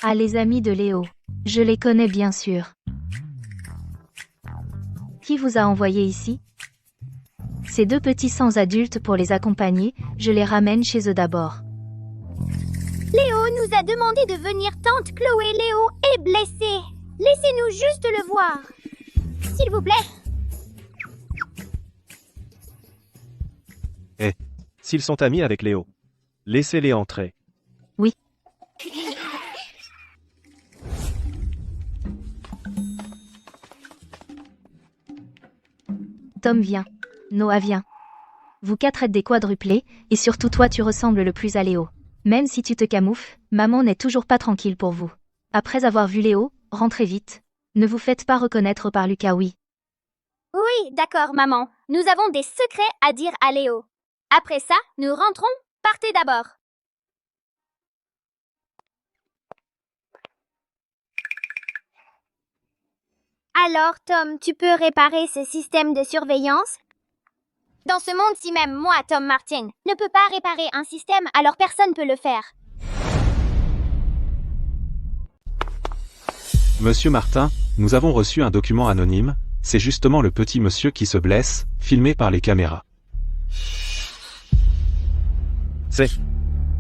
Ah, les amis de Léo. Je les connais bien sûr. Qui vous a envoyé ici? Ces deux petits sans adultes pour les accompagner, je les ramène chez eux d'abord. Léo nous a demandé de venir, tante Chloé. Léo est blessé. Laissez-nous juste le voir. S'il vous plaît. S'ils sont amis avec Léo, laissez-les entrer. Oui. Tom vient. Noah vient. Vous quatre êtes des quadruplés, et surtout toi tu ressembles le plus à Léo. Même si tu te camoufles, maman n'est toujours pas tranquille pour vous. Après avoir vu Léo, rentrez vite. Ne vous faites pas reconnaître par Lucas, oui. Oui, d'accord, maman. Nous avons des secrets à dire à Léo. Après ça, nous rentrons. Partez d'abord. Alors, Tom, tu peux réparer ce système de surveillance? Dans ce monde-ci même, moi, Tom Martin, ne peux pas réparer un système, alors personne peut le faire. Monsieur Martin, nous avons reçu un document anonyme, c'est justement le petit monsieur qui se blesse, filmé par les caméras. C'est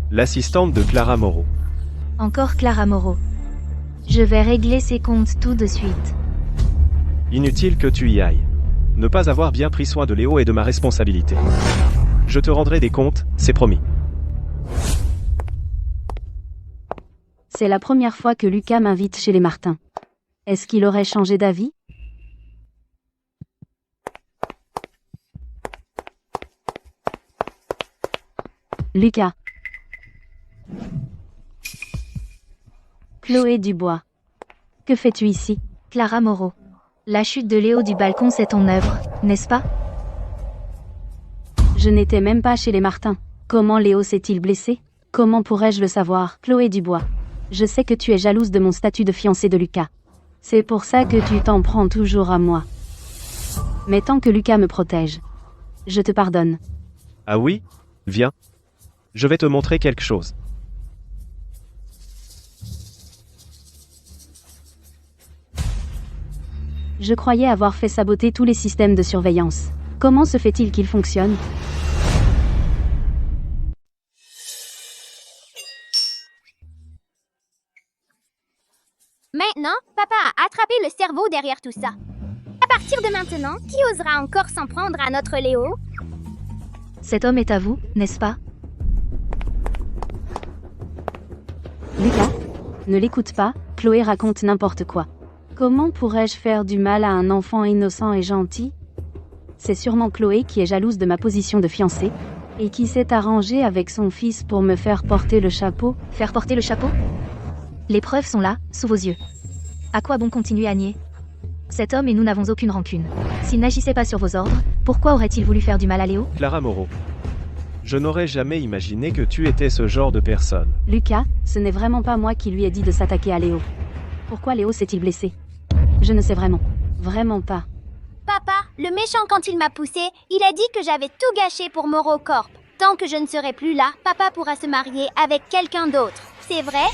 l'assistante de Clara Moreau. Encore Clara Moreau. Je vais régler ses comptes tout de suite. Inutile que tu y ailles. Ne pas avoir bien pris soin de Léo est de ma responsabilité. Je te rendrai des comptes, c'est promis. C'est la première fois que Lucas m'invite chez les Martin. Est-ce qu'il aurait changé d'avis? Lucas. Chloé Dubois. Que fais-tu ici? Clara Moreau. La chute de Léo du balcon, c'est ton œuvre, n'est-ce pas? Je n'étais même pas chez les Martin. Comment Léo s'est-il blessé? Comment pourrais-je le savoir? Chloé Dubois. Je sais que tu es jalouse de mon statut de fiancée de Lucas. C'est pour ça que tu t'en prends toujours à moi. Mais tant que Lucas me protège, je te pardonne. Ah oui? Viens. Je vais te montrer quelque chose. Je croyais avoir fait saboter tous les systèmes de surveillance. Comment se fait-il qu'ils fonctionnent? Maintenant, papa a attrapé le cerveau derrière tout ça. À partir de maintenant, qui osera encore s'en prendre à notre Léo? Cet homme est à vous, n'est-ce pas? Lucas, ne l'écoute pas, Chloé raconte n'importe quoi. Comment pourrais-je faire du mal à un enfant innocent et gentil? C'est sûrement Chloé qui est jalouse de ma position de fiancée, et qui s'est arrangée avec son fils pour me faire porter le chapeau. Faire porter le chapeau? Les preuves sont là, sous vos yeux. À quoi bon continuer à nier? Cet homme et nous n'avons aucune rancune. S'il n'agissait pas sur vos ordres, pourquoi aurait-il voulu faire du mal à Léo? Clara Moreau. Je n'aurais jamais imaginé que tu étais ce genre de personne. Lucas, ce n'est vraiment pas moi qui lui ai dit de s'attaquer à Léo. Pourquoi Léo s'est-il blessé? Je ne sais vraiment. Vraiment pas. Papa, le méchant quand il m'a poussé, il a dit que j'avais tout gâché pour Moreau Corp. Tant que je ne serai plus là, papa pourra se marier avec quelqu'un d'autre. C'est vrai?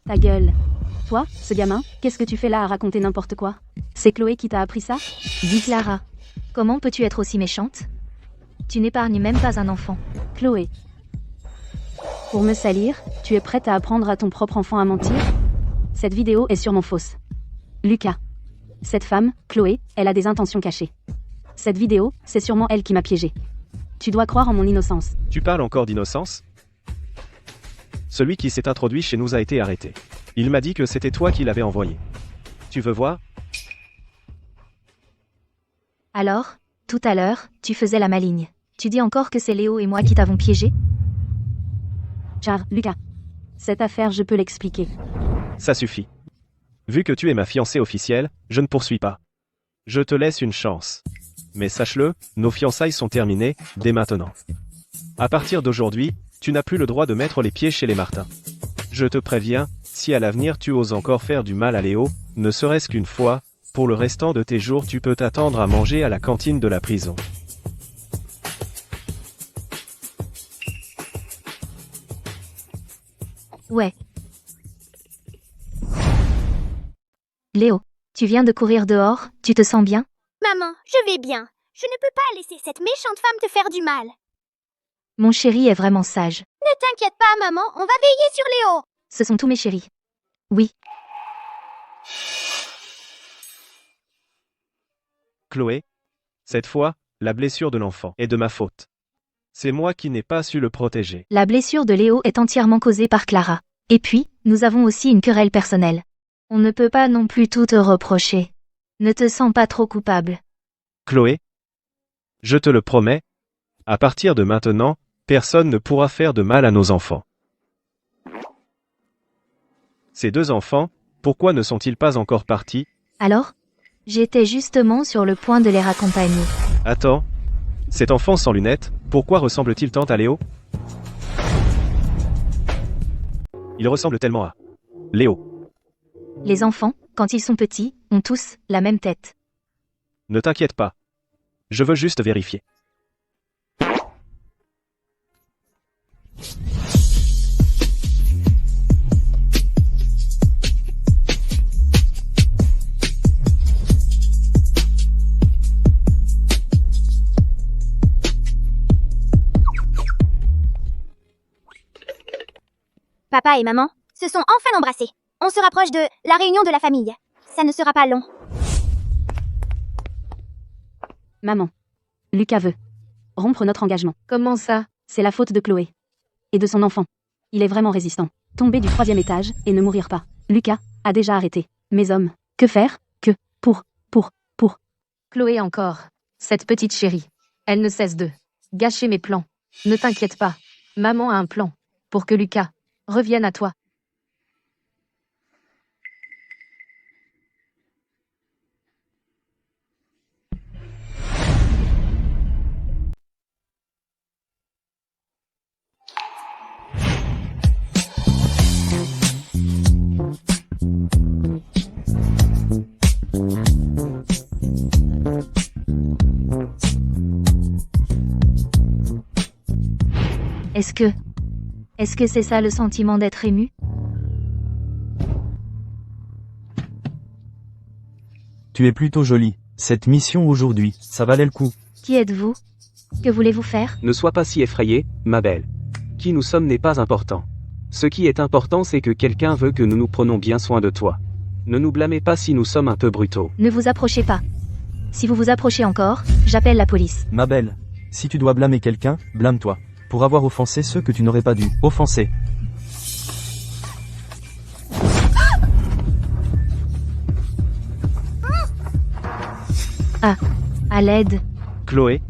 Ta gueule. Toi, ce gamin, qu'est-ce que tu fais là à raconter n'importe quoi? C'est Chloé qui t'a appris ça? Dis Clara. Comment peux-tu être aussi méchante? Tu n'épargnes même pas un enfant. Chloé. Pour me salir, tu es prête à apprendre à ton propre enfant à mentir? Cette vidéo est sûrement fausse. Lucas. Cette femme, Chloé, elle a des intentions cachées. Cette vidéo, c'est sûrement elle qui m'a piégé. Tu dois croire en mon innocence. Tu parles encore d'innocence? Celui qui s'est introduit chez nous a été arrêté. Il m'a dit que c'était toi qui l'avais envoyé. Tu veux voir? Alors, tout à l'heure, tu faisais la maligne. Tu dis encore que c'est Léo et moi qui t'avons piégé? Char, Lucas. Cette affaire, je peux l'expliquer. Ça suffit. Vu que tu es ma fiancée officielle, je ne poursuis pas. Je te laisse une chance. Mais sache-le, nos fiançailles sont terminées, dès maintenant. À partir d'aujourd'hui, tu n'as plus le droit de mettre les pieds chez les Martin. Je te préviens, si à l'avenir tu oses encore faire du mal à Léo, ne serait-ce qu'une fois, pour le restant de tes jours tu peux t'attendre à manger à la cantine de la prison. Ouais. Léo, tu viens de courir dehors, tu te sens bien? Maman, je vais bien. Je ne peux pas laisser cette méchante femme te faire du mal. Mon chéri est vraiment sage. Ne t'inquiète pas, maman, on va veiller sur Léo. Ce sont tous mes chéris. Oui. Chloé, cette fois, la blessure de l'enfant est de ma faute. C'est moi qui n'ai pas su le protéger. La blessure de Léo est entièrement causée par Clara. Et puis, nous avons aussi une querelle personnelle. On ne peut pas non plus tout te reprocher. Ne te sens pas trop coupable. Chloé, je te le promets, à partir de maintenant, personne ne pourra faire de mal à nos enfants. Ces deux enfants, pourquoi ne sont-ils pas encore partis? Alors? J'étais justement sur le point de les raccompagner. Attends, cet enfant sans lunettes, pourquoi ressemble-t-il tant à Léo? Il ressemble tellement à Léo. Les enfants, quand ils sont petits, ont tous la même tête. Ne t'inquiète pas. Je veux juste vérifier. Papa et maman se sont enfin embrassés. On se rapproche de la réunion de la famille. Ça ne sera pas long. Maman. Lucas veut rompre notre engagement. Comment ça? C'est la faute de Chloé. Et de son enfant. Il est vraiment résistant. Tomber du 3e étage et ne mourir pas. Lucas a déjà arrêté. Mes hommes. Que faire? Que pour. Chloé encore. Cette petite chérie. Elle ne cesse de gâcher mes plans. Ne t'inquiète pas. Maman a un plan. Pour que Lucas revienne à toi. Est-ce que c'est ça le sentiment d'être ému? Tu es plutôt jolie. Cette mission aujourd'hui, ça valait le coup. Qui êtes-vous? Que voulez-vous faire? Ne sois pas si effrayée, ma belle. Qui nous sommes n'est pas important. Ce qui est important, c'est que quelqu'un veut que nous nous prenions bien soin de toi. Ne nous blâmez pas si nous sommes un peu brutaux. Ne vous approchez pas. Si vous vous approchez encore, j'appelle la police. Ma belle, si tu dois blâmer quelqu'un, blâme-toi. Pour avoir offensé ceux que tu n'aurais pas dû offenser. Ah, à l'aide. Chloé.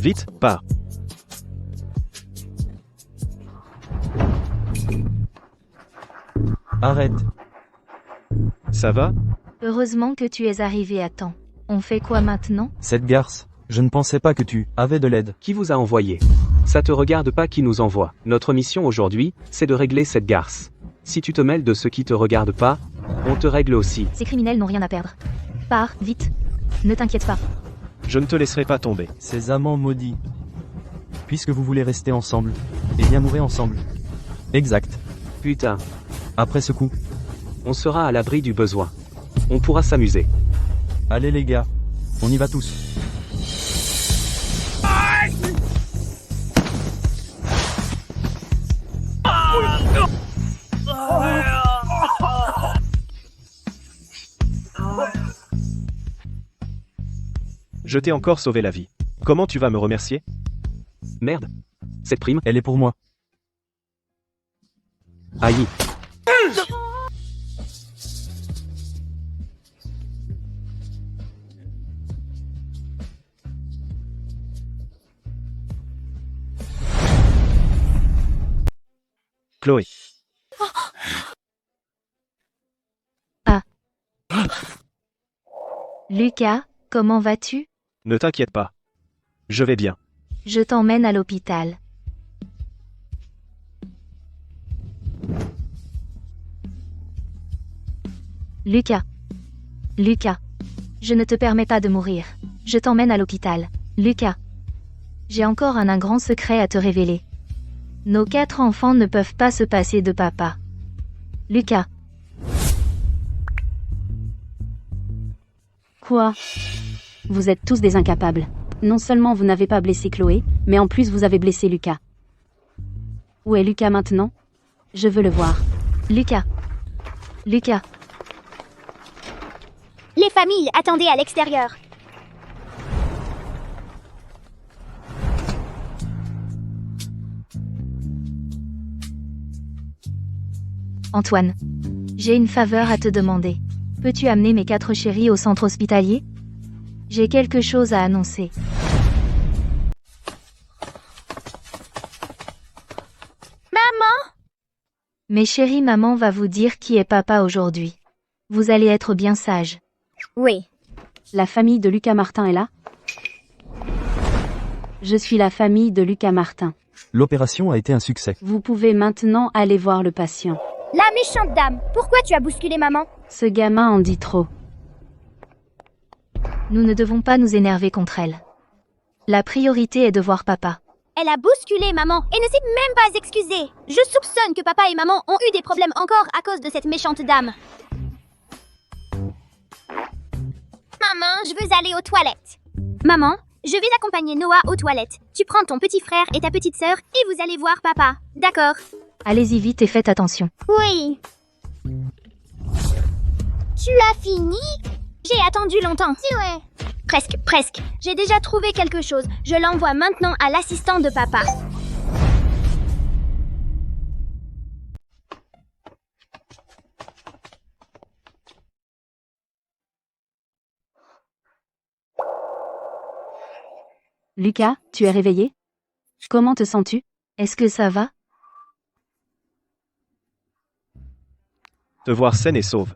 Vite, pars. Arrête. Ça va? Heureusement que tu es arrivé à temps. On fait quoi maintenant? Cette garce, je ne pensais pas que tu avais de l'aide. Qui vous a envoyé? Ça te regarde pas qui nous envoie. Notre mission aujourd'hui, c'est de régler cette garce. Si tu te mêles de ce qui te regarde pas, on te règle aussi. Ces criminels n'ont rien à perdre. Pars, vite. Ne t'inquiète pas. Je ne te laisserai pas tomber. Ces amants maudits. Puisque vous voulez rester ensemble, eh bien mourrez ensemble. Exact. Putain, Après ce coup, on sera à l'abri du besoin. On pourra s'amuser. allez les gars, on y va tous. Je t'ai encore sauvé la vie. Comment tu vas me remercier? Merde. Cette prime, Elle est pour moi. aïe. Chloé. Lucas, comment vas-tu? Ne t'inquiète pas. Je vais bien. Je t'emmène à l'hôpital. Lucas. Lucas. Je ne te permets pas de mourir. Je t'emmène à l'hôpital. Lucas. J'ai encore un grand secret à te révéler. Nos 4 enfants ne peuvent pas se passer de papa. Lucas. Quoi? Vous êtes tous des incapables. Non seulement vous n'avez pas blessé Chloé, mais en plus vous avez blessé Lucas. Où est Lucas maintenant? Je veux le voir. Lucas. Lucas. Les familles, attendez à l'extérieur. Antoine. J'ai une faveur à te demander. Peux-tu amener mes 4 chéris au centre hospitalier? J'ai quelque chose à annoncer. Maman! Mes chéris, maman va vous dire qui est papa aujourd'hui. Vous allez être bien sages. Oui. La famille de Lucas Martin est là? Je suis la famille de Lucas Martin. L'opération a été un succès. Vous pouvez maintenant aller voir le patient. La méchante dame, pourquoi tu as bousculé maman? Ce gamin en dit trop. Nous ne devons pas nous énerver contre elle. La priorité est de voir papa. Elle a bousculé maman et ne s'est même pas excusée. Je soupçonne que papa et maman ont eu des problèmes encore à cause de cette méchante dame. Maman, je veux aller aux toilettes. Maman, je vais accompagner Noah aux toilettes. Tu prends ton petit frère et ta petite sœur et vous allez voir papa. D'accord? Allez-y vite et faites attention. Oui. Tu as fini? J'ai attendu longtemps. C'est vrai. Presque. J'ai déjà trouvé quelque chose. Je l'envoie maintenant à l'assistant de papa. Lucas, tu es réveillé? Comment te sens-tu? Est-ce que ça va? Te voir saine et sauve.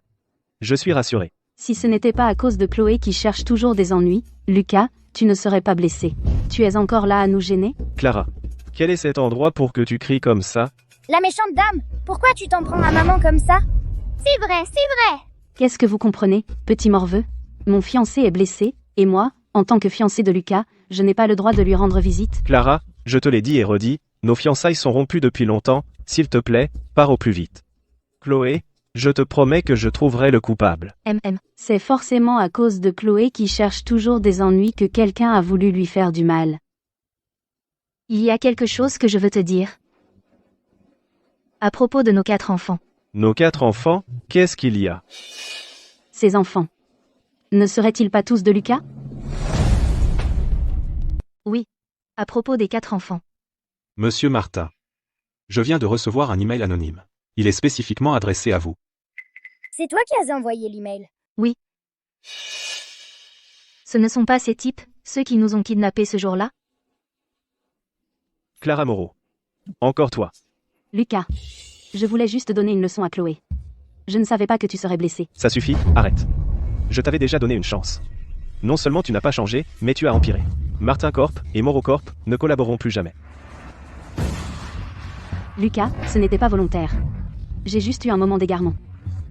Je suis rassuré. Si ce n'était pas à cause de Chloé qui cherche toujours des ennuis, Lucas, tu ne serais pas blessé. Tu es encore là à nous gêner? Clara, quel est cet endroit pour que tu cries comme ça? La méchante dame, pourquoi tu t'en prends à maman comme ça? C'est vrai. Qu'est-ce que vous comprenez, petit morveux? Mon fiancé est blessé, et moi, en tant que fiancé de Lucas, je n'ai pas le droit de lui rendre visite. Clara, je te l'ai dit et redit, nos fiançailles sont rompues depuis longtemps, s'il te plaît, pars au plus vite. Chloé, je te promets que je trouverai le coupable. C'est forcément à cause de Chloé qui cherche toujours des ennuis que quelqu'un a voulu lui faire du mal. Il y a quelque chose que je veux te dire. À propos de nos 4 enfants. Nos 4 enfants, qu'est-ce qu'il y a? Ces enfants. Ne seraient-ils pas tous de Lucas? Oui. À propos des 4 enfants. Monsieur Martin. Je viens de recevoir un email anonyme. Il est spécifiquement adressé à vous. C'est toi qui as envoyé l'email. Oui. Ce ne sont pas ces types, ceux qui nous ont kidnappés ce jour-là? Clara Moreau. Encore toi. Lucas. Je voulais juste donner une leçon à Chloé. Je ne savais pas que tu serais blessé. Ça suffit, arrête. Je t'avais déjà donné une chance. Non seulement tu n'as pas changé, mais tu as empiré. Martin Corp et Moreau Corp ne collaboreront plus jamais. Lucas, ce n'était pas volontaire. J'ai juste eu un moment d'égarement.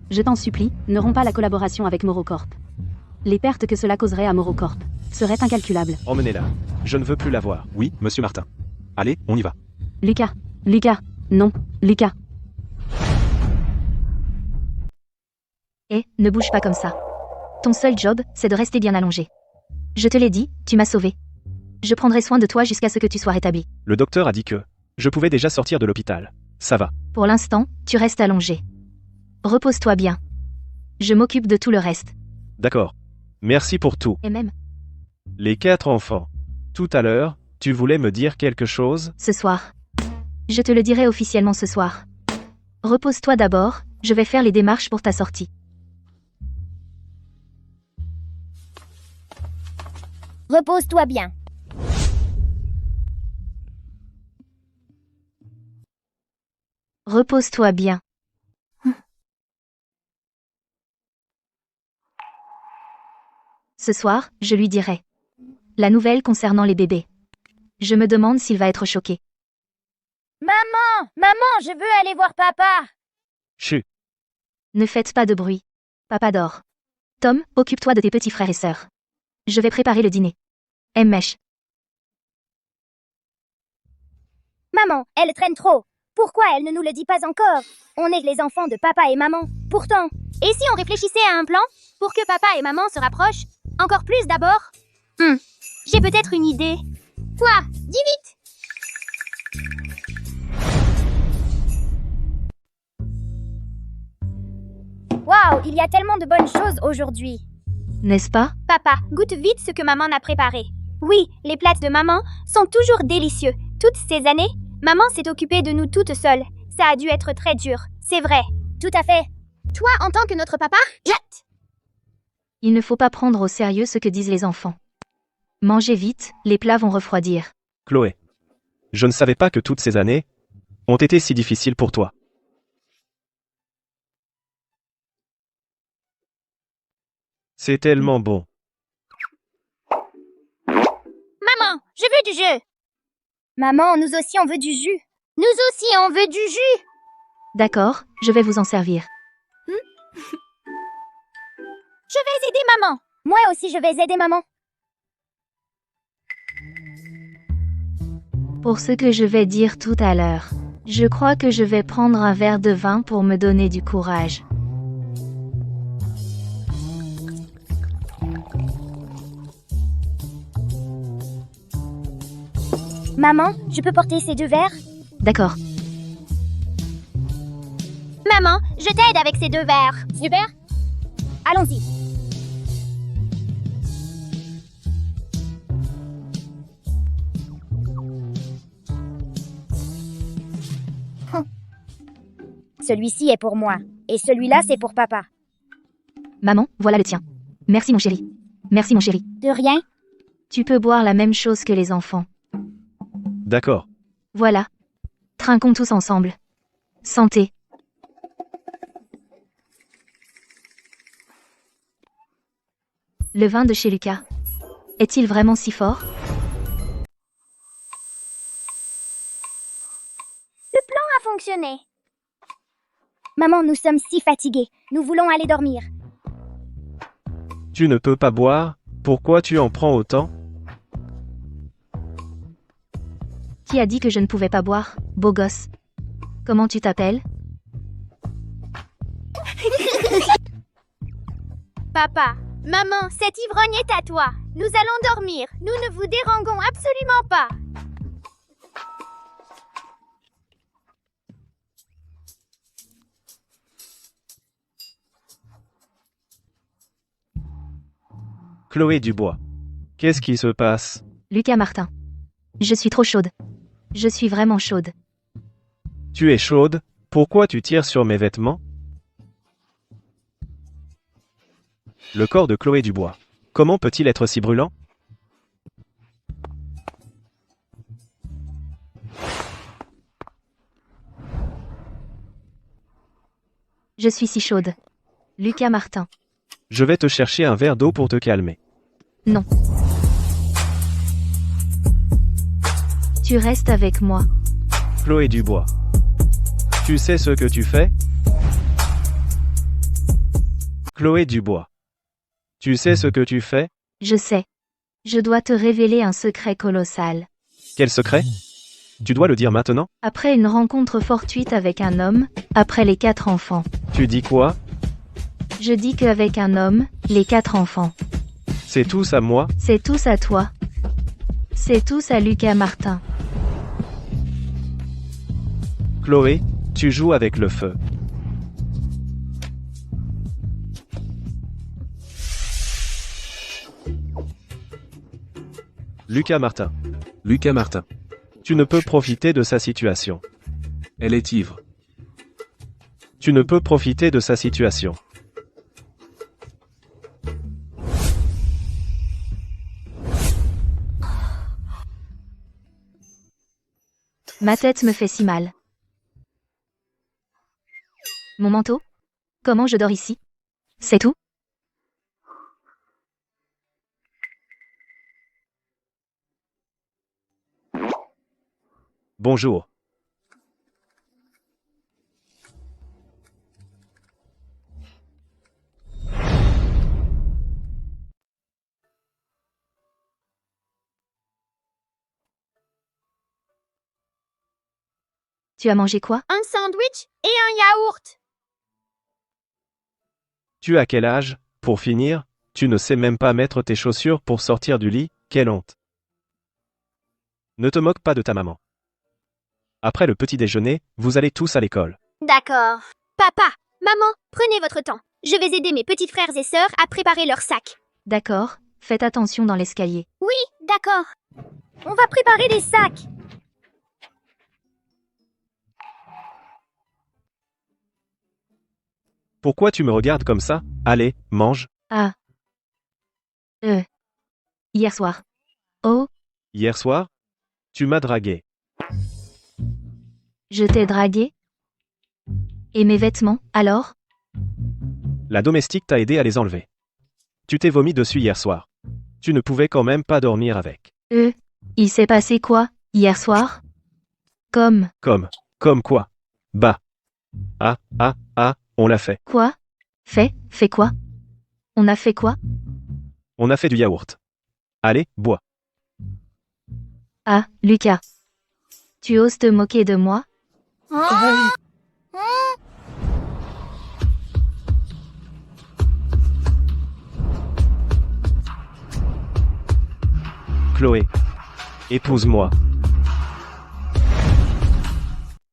Je t'en supplie, ne romps pas la collaboration avec Morocorp. Les pertes que cela causerait à Morocorp seraient incalculables. Emmenez-la. Je ne veux plus la voir. Oui, monsieur Martin. Allez, on y va. Lucas, non, Lucas. Ne bouge pas comme ça. Ton seul job, c'est de rester bien allongé. Je te l'ai dit, tu m'as sauvé. Je prendrai soin de toi jusqu'à ce que tu sois rétabli. Le docteur a dit que je pouvais déjà sortir de l'hôpital. Ça va. Pour l'instant, tu restes allongé. Repose-toi bien. Je m'occupe de tout le reste. D'accord. Merci pour tout. Et même, Les 4 enfants. Tout à l'heure, tu voulais me dire quelque chose? ce soir. Je te le dirai officiellement ce soir. Repose-toi d'abord, je vais faire les démarches pour ta sortie. Repose-toi bien. Repose-toi bien. Ce soir, je lui dirai la nouvelle concernant les bébés. Je me demande s'il va être choqué. Maman, je veux aller voir papa. Chut. Ne faites pas de bruit. Papa dort. Tom, occupe-toi de tes petits frères et sœurs. Je vais préparer le dîner. Mèche. Maman, elle traîne trop. Pourquoi elle ne nous le dit pas encore? On est les enfants de papa et maman. Pourtant, et si on réfléchissait à un plan pour que papa et maman se rapprochent encore plus d'abord? J'ai peut-être une idée. Quoi? Dis vite! Waouh, il y a tellement de bonnes choses aujourd'hui. N'est-ce pas? Papa, goûte vite ce que maman a préparé. Oui, les plats de maman sont toujours délicieux. Toutes ces années, maman s'est occupée de nous toutes seules. Ça a dû être très dur, c'est vrai. Tout à fait. Toi, en tant que notre papa, jette! Il ne faut pas prendre au sérieux ce que disent les enfants. Mangez vite, les plats vont refroidir. Chloé. Je ne savais pas que toutes ces années ont été si difficiles pour toi. C'est tellement bon. Maman, je veux du jus. Maman, nous aussi on veut du jus. Nous aussi on veut du jus. D'accord, je vais vous en servir. Je vais aider maman. Moi aussi je vais aider maman. Pour ce que je vais dire tout à l'heure, je crois que je vais prendre un verre de vin pour me donner du courage. Maman, je peux porter ces 2 verres? D'accord. Maman, je t'aide avec ces 2 verres. Super. Allons-y. Celui-ci est pour moi. Et celui-là, c'est pour papa. Maman, voilà le tien. Merci mon chéri. Merci mon chéri. De rien. Tu peux boire la même chose que les enfants. D'accord. Voilà. Trinquons tous ensemble. Santé. Le vin de chez Lucas. Est-il vraiment si fort? Le plan a fonctionné. Maman, nous sommes si fatigués. Nous voulons aller dormir. Tu ne peux pas boire? Pourquoi tu en prends autant? Qui a dit que je ne pouvais pas boire, beau gosse? Comment tu t'appelles? Papa, maman, cet ivrogne est à toi. Nous allons dormir. Nous ne vous dérangeons absolument pas. Chloé Dubois. Qu'est-ce qui se passe? Lucas Martin. Je suis trop chaude. Je suis vraiment chaude. Tu es chaude? Pourquoi tu tires sur mes vêtements? Le corps de Chloé Dubois. Comment peut-il être si brûlant? Je suis si chaude. Lucas Martin. Je vais te chercher un verre d'eau pour te calmer. Non. Tu restes avec moi. Chloé Dubois. Tu sais ce que tu fais? Chloé Dubois. Tu sais ce que tu fais? Je sais. Je dois te révéler un secret colossal. Quel secret? Tu dois le dire maintenant? Après une rencontre fortuite avec un homme, après les 4 enfants. Tu dis quoi? Je dis qu'avec un homme, les 4 enfants. C'est tous à moi? C'est tous à toi. C'est tous à Lucas Martin. Chloé, tu joues avec le feu. Lucas Martin. Lucas Martin. Tu ne peux profiter de sa situation. Elle est ivre. Tu ne peux profiter de sa situation. Ma tête me fait si mal. Mon manteau? Comment je dors ici? C'est tout? Bonjour. Tu as mangé quoi? Un sandwich et un yaourt. Tu as quel âge? Pour finir, tu ne sais même pas mettre tes chaussures pour sortir du lit, quelle honte. Ne te moque pas de ta maman. Après le petit déjeuner, vous allez tous à l'école. D'accord. Papa, maman, prenez votre temps. Je vais aider mes petits frères et sœurs à préparer leur sac. D'accord, faites attention dans l'escalier. Oui, d'accord. On va préparer les sacs. Pourquoi tu me regardes comme ça? Allez, mange. Ah. Hier soir. Oh, Hier soir? Tu m'as dragué. je t'ai dragué? Et mes vêtements, alors? La domestique t'a aidé à les enlever. Tu t'es vomi dessus hier soir. Tu ne pouvais quand même pas dormir avec. Il s'est passé quoi, hier soir? Comme, Comme quoi? Bah. On l'a fait. quoi? Fait quoi? On a fait quoi? On a fait du yaourt. Allez, bois. Ah, Lucas. Tu oses te moquer de moi? Chloé. Épouse-moi.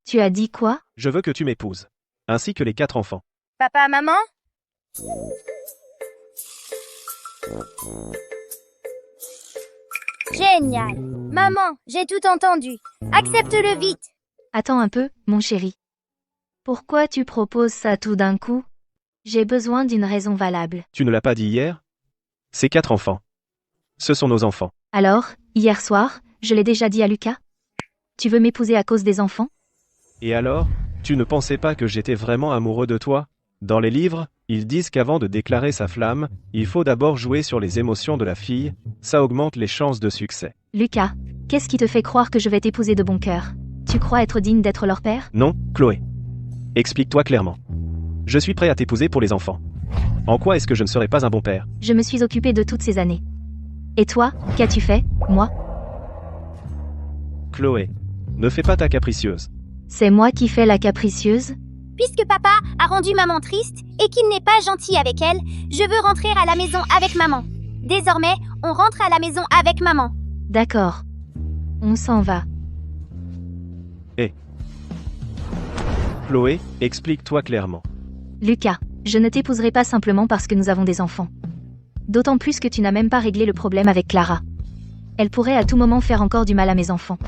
Tu as dit quoi? Je veux que tu m'épouses. Ainsi que les 4 enfants. Papa, maman? Génial. Maman, j'ai tout entendu. Accepte-le vite. Attends un peu, mon chéri. Pourquoi tu proposes ça tout d'un coup? J'ai besoin d'une raison valable. Tu ne l'as pas dit hier? Ces 4 enfants. Ce sont nos enfants. Alors, hier soir, je l'ai déjà dit à Lucas? Tu veux m'épouser à cause des enfants? Et alors? Tu ne pensais pas que j'étais vraiment amoureux de toi? Dans les livres, ils disent qu'avant de déclarer sa flamme, il faut d'abord jouer sur les émotions de la fille, ça augmente les chances de succès. Lucas, qu'est-ce qui te fait croire que je vais t'épouser de bon cœur? Tu crois être digne d'être leur père? Non, Chloé. Explique-toi clairement. Je suis prêt à t'épouser pour les enfants. En quoi est-ce que je ne serai pas un bon père? Je me suis occupée de toutes ces années. Et toi, qu'as-tu fait, moi? Chloé, ne fais pas ta capricieuse. C'est moi qui fais la capricieuse? Puisque papa a rendu maman triste et qu'il n'est pas gentil avec elle, je veux rentrer à la maison avec maman. Désormais, on rentre à la maison avec maman. D'accord. On s'en va. Chloé, explique-toi clairement. Lucas, je ne t'épouserai pas simplement parce que nous avons des enfants. D'autant plus que tu n'as même pas réglé le problème avec Clara. Elle pourrait à tout moment faire encore du mal à mes enfants.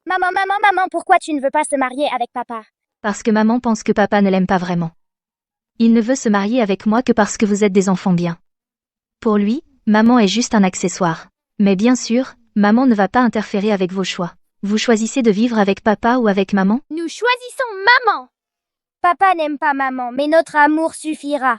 Maman, pourquoi tu ne veux pas se marier avec papa? Parce que maman pense que papa ne l'aime pas vraiment. Il ne veut se marier avec moi que parce que vous êtes des enfants bien. Pour lui, maman est juste un accessoire. Mais bien sûr, maman ne va pas interférer avec vos choix. Vous choisissez de vivre avec papa ou avec maman? Nous choisissons maman. Papa n'aime pas maman, mais notre amour suffira.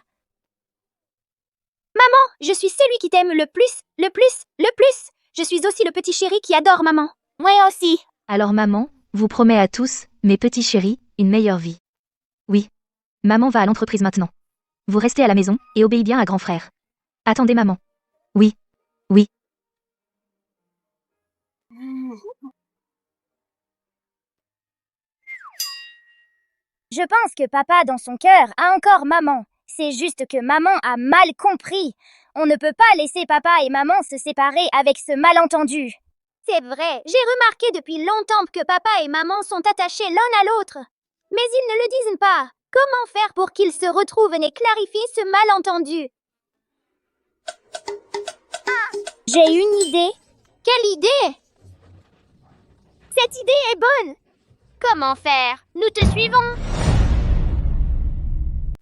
Maman, je suis celui qui t'aime le plus, le plus, le plus. Je suis aussi le petit chéri qui adore maman. Moi aussi. Alors maman, vous promet à tous, mes petits chéris, une meilleure vie. Oui. Maman va à l'entreprise maintenant. Vous restez à la maison et obéissez bien à grand frère. Attendez maman. Oui. Oui. Je pense que papa, dans son cœur, a encore maman. C'est juste que maman a mal compris. On ne peut pas laisser papa et maman se séparer avec ce malentendu. C'est vrai, j'ai remarqué depuis longtemps que papa et maman sont attachés l'un à l'autre. Mais ils ne le disent pas. Comment faire pour qu'ils se retrouvent et clarifient ce malentendu? J'ai une idée. Quelle idée? Cette idée est bonne. Comment faire? Nous te suivons.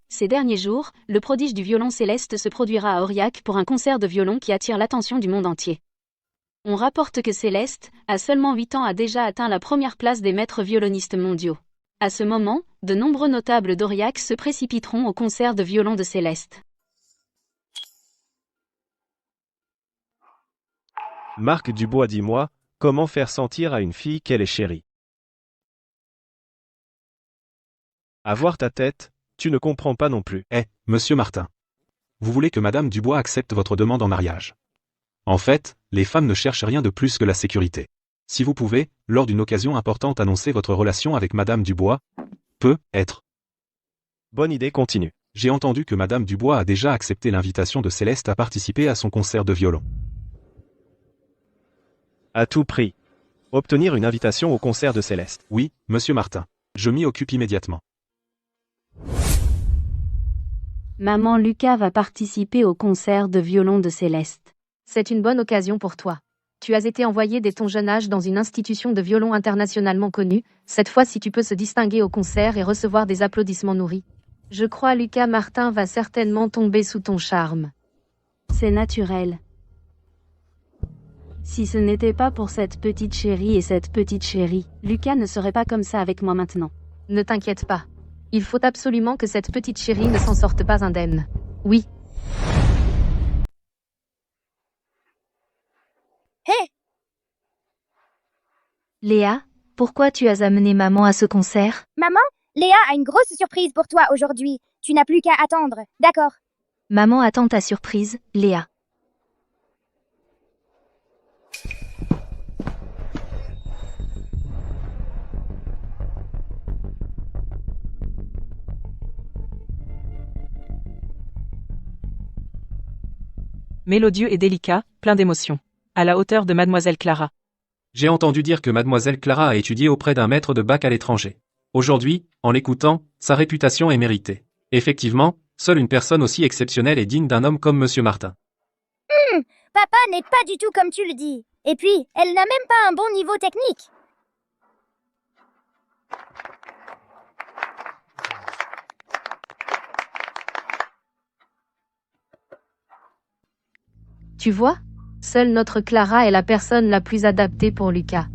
Ces derniers jours, le prodige du violon Céleste se produira à Aurillac pour un concert de violon qui attire l'attention du monde entier. On rapporte que Céleste, à seulement 8 ans, a déjà atteint la première place des maîtres violonistes mondiaux. À ce moment, de nombreux notables d'Aurillac se précipiteront au concert de violon de Céleste. Marc Dubois, dis-moi, comment faire sentir à une fille qu'elle est chérie? À voir ta tête, tu ne comprends pas non plus. Monsieur Martin. Vous voulez que Madame Dubois accepte votre demande en mariage. En fait, les femmes ne cherchent rien de plus que la sécurité. Si vous pouvez, lors d'une occasion importante, annoncer votre relation avec Madame Dubois, peut être. Bonne idée, continue. J'ai entendu que Madame Dubois a déjà accepté l'invitation de Céleste à participer à son concert de violon. À tout prix. Obtenir une invitation au concert de Céleste. Oui, Monsieur Martin. Je m'y occupe immédiatement. Maman Lucas va participer au concert de violon de Céleste. C'est une bonne occasion pour toi. Tu as été envoyé dès ton jeune âge dans une institution de violon internationalement connue. Cette fois-ci tu peux se distinguer au concert et recevoir des applaudissements nourris. Je crois Lucas Martin va certainement tomber sous ton charme. C'est naturel. Si ce n'était pas pour cette petite chérie et cette petite chérie, Lucas ne serait pas comme ça avec moi maintenant. Ne t'inquiète pas. Il faut absolument que cette petite chérie ne s'en sorte pas indemne. Oui, Hé, Léa, pourquoi tu as amené maman à ce concert? maman, Léa a une grosse surprise pour toi aujourd'hui. Tu n'as plus qu'à attendre, d'accord? Maman attend ta surprise, Léa. Mélodieux et délicat, plein d'émotions. À la hauteur de Mademoiselle Clara. J'ai entendu dire que Mademoiselle Clara a étudié auprès d'un maître de bac à l'étranger. Aujourd'hui, en l'écoutant, sa réputation est méritée. Effectivement, seule une personne aussi exceptionnelle est digne d'un homme comme Monsieur Martin. Papa n'est pas du tout comme tu le dis. Et puis, elle n'a même pas un bon niveau technique. Tu vois? Seule notre Clara est la personne la plus adaptée pour Lucas.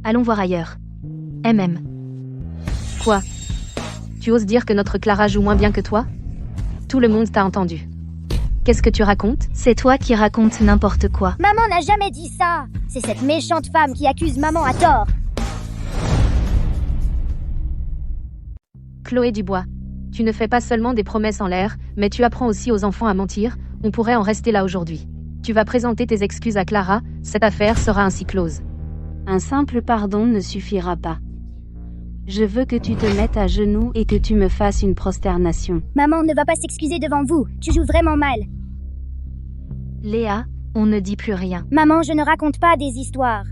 Allons voir ailleurs. MM. Quoi? Tu oses dire que notre Clara joue moins bien que toi? Tout le monde t'a entendu. Qu'est-ce que tu racontes? C'est toi qui racontes n'importe quoi. Maman n'a jamais dit ça. C'est cette méchante femme qui accuse maman à tort. Chloé Dubois, tu ne fais pas seulement des promesses en l'air, mais tu apprends aussi aux enfants à mentir. On pourrait en rester là aujourd'hui. Tu vas présenter tes excuses à Clara, cette affaire sera ainsi close. Un simple pardon ne suffira pas. Je veux que tu te mettes à genoux et que tu me fasses une prosternation. Maman ne va pas s'excuser devant vous. Tu joues vraiment mal. Léa, on ne dit plus rien. Maman, je ne raconte pas des histoires.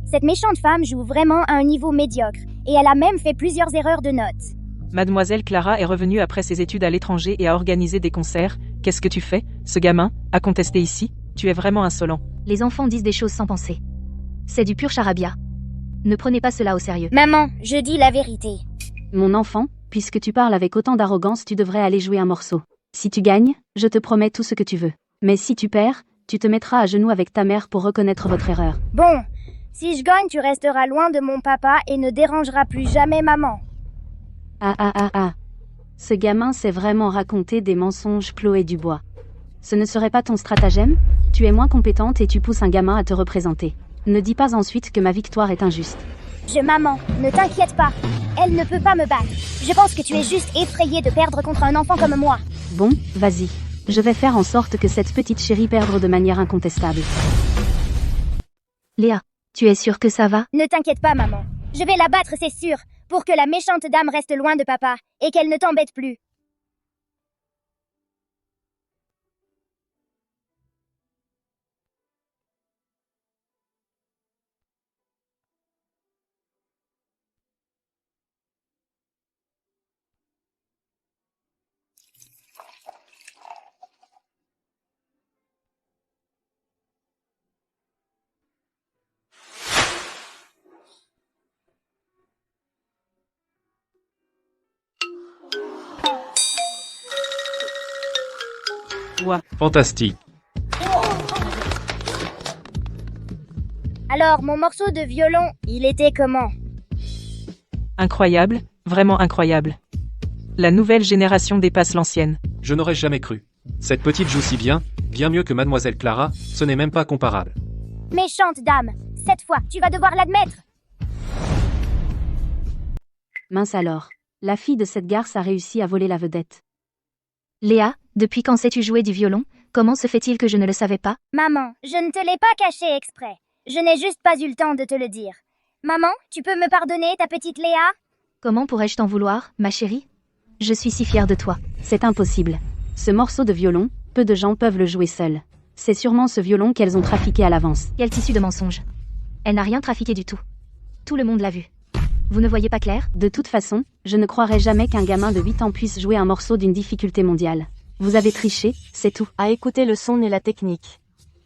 Cette méchante femme joue vraiment à un niveau médiocre. Et elle a même fait plusieurs erreurs de notes. Mademoiselle Clara est revenue après ses études à l'étranger et a organisé des concerts. Qu'est-ce que tu fais? Ce gamin a contesté ici? Tu es vraiment insolent. Les enfants disent des choses sans penser. C'est du pur charabia. Ne prenez pas cela au sérieux. Maman, je dis la vérité. Mon enfant, puisque tu parles avec autant d'arrogance, tu devrais aller jouer un morceau. Si tu gagnes, je te promets tout ce que tu veux. Mais si tu perds, tu te mettras à genoux avec ta mère pour reconnaître votre erreur. Bon, si je gagne, tu resteras loin de mon papa et ne dérangeras plus jamais maman. Ah. Ce gamin sait vraiment raconter des mensonges, Chloé Dubois. Ce ne serait pas ton stratagème? Tu es moins compétente et tu pousses un gamin à te représenter. Ne dis pas ensuite que ma victoire est injuste. Maman, ne t'inquiète pas. Elle ne peut pas me battre. Je pense que tu es juste effrayée de perdre contre un enfant comme moi. Bon, vas-y. Je vais faire en sorte que cette petite chérie perde de manière incontestable. Léa, tu es sûre que ça va? Ne t'inquiète pas, maman. Je vais la battre, c'est sûr, pour que la méchante dame reste loin de papa et qu'elle ne t'embête plus. Ouah. Fantastique. Alors, mon morceau de violon, il était comment? Incroyable, vraiment incroyable. La nouvelle génération dépasse l'ancienne. Je n'aurais jamais cru. Cette petite joue si bien mieux que Mademoiselle Clara, ce n'est même pas comparable. Méchante dame, cette fois, tu vas devoir l'admettre. Mince alors. La fille de cette garce a réussi à voler la vedette. Léa, depuis quand sais-tu jouer du violon? Comment se fait-il que je ne le savais pas? Maman, je ne te l'ai pas caché exprès. Je n'ai juste pas eu le temps de te le dire. Maman, tu peux me pardonner, ta petite Léa? Comment pourrais-je t'en vouloir, ma chérie? Je suis si fière de toi. C'est impossible. Ce morceau de violon, peu de gens peuvent le jouer seuls. C'est sûrement ce violon qu'elles ont trafiqué à l'avance. Quel tissu de mensonge. Elle n'a rien trafiqué du tout. Tout le monde l'a vu. Vous ne voyez pas clair? De toute façon, je ne croirais jamais qu'un gamin de 8 ans puisse jouer un morceau d'une difficulté mondiale. Vous avez triché, c'est tout. À écouter le son et la technique.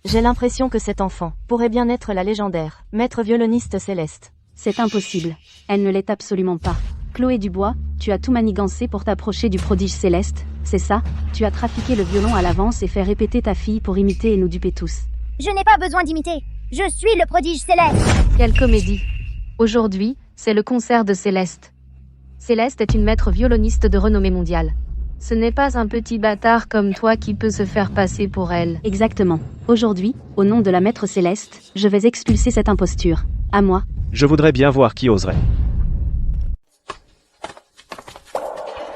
J'ai l'impression que cet enfant pourrait bien être la légendaire maître violoniste Céleste. C'est impossible. Elle ne l'est absolument pas. Chloé Dubois, tu as tout manigancé pour t'approcher du prodige Céleste, c'est ça? Tu as trafiqué le violon à l'avance et fait répéter ta fille pour imiter et nous duper tous. Je n'ai pas besoin d'imiter. Je suis le prodige Céleste. Quelle comédie. Aujourd'hui, c'est le concert de Céleste. Céleste est une maître violoniste de renommée mondiale. Ce n'est pas un petit bâtard comme toi qui peut se faire passer pour elle. Exactement. Aujourd'hui, au nom de la Maître Céleste, je vais expulser cette imposture. À moi. Je voudrais bien voir qui oserait.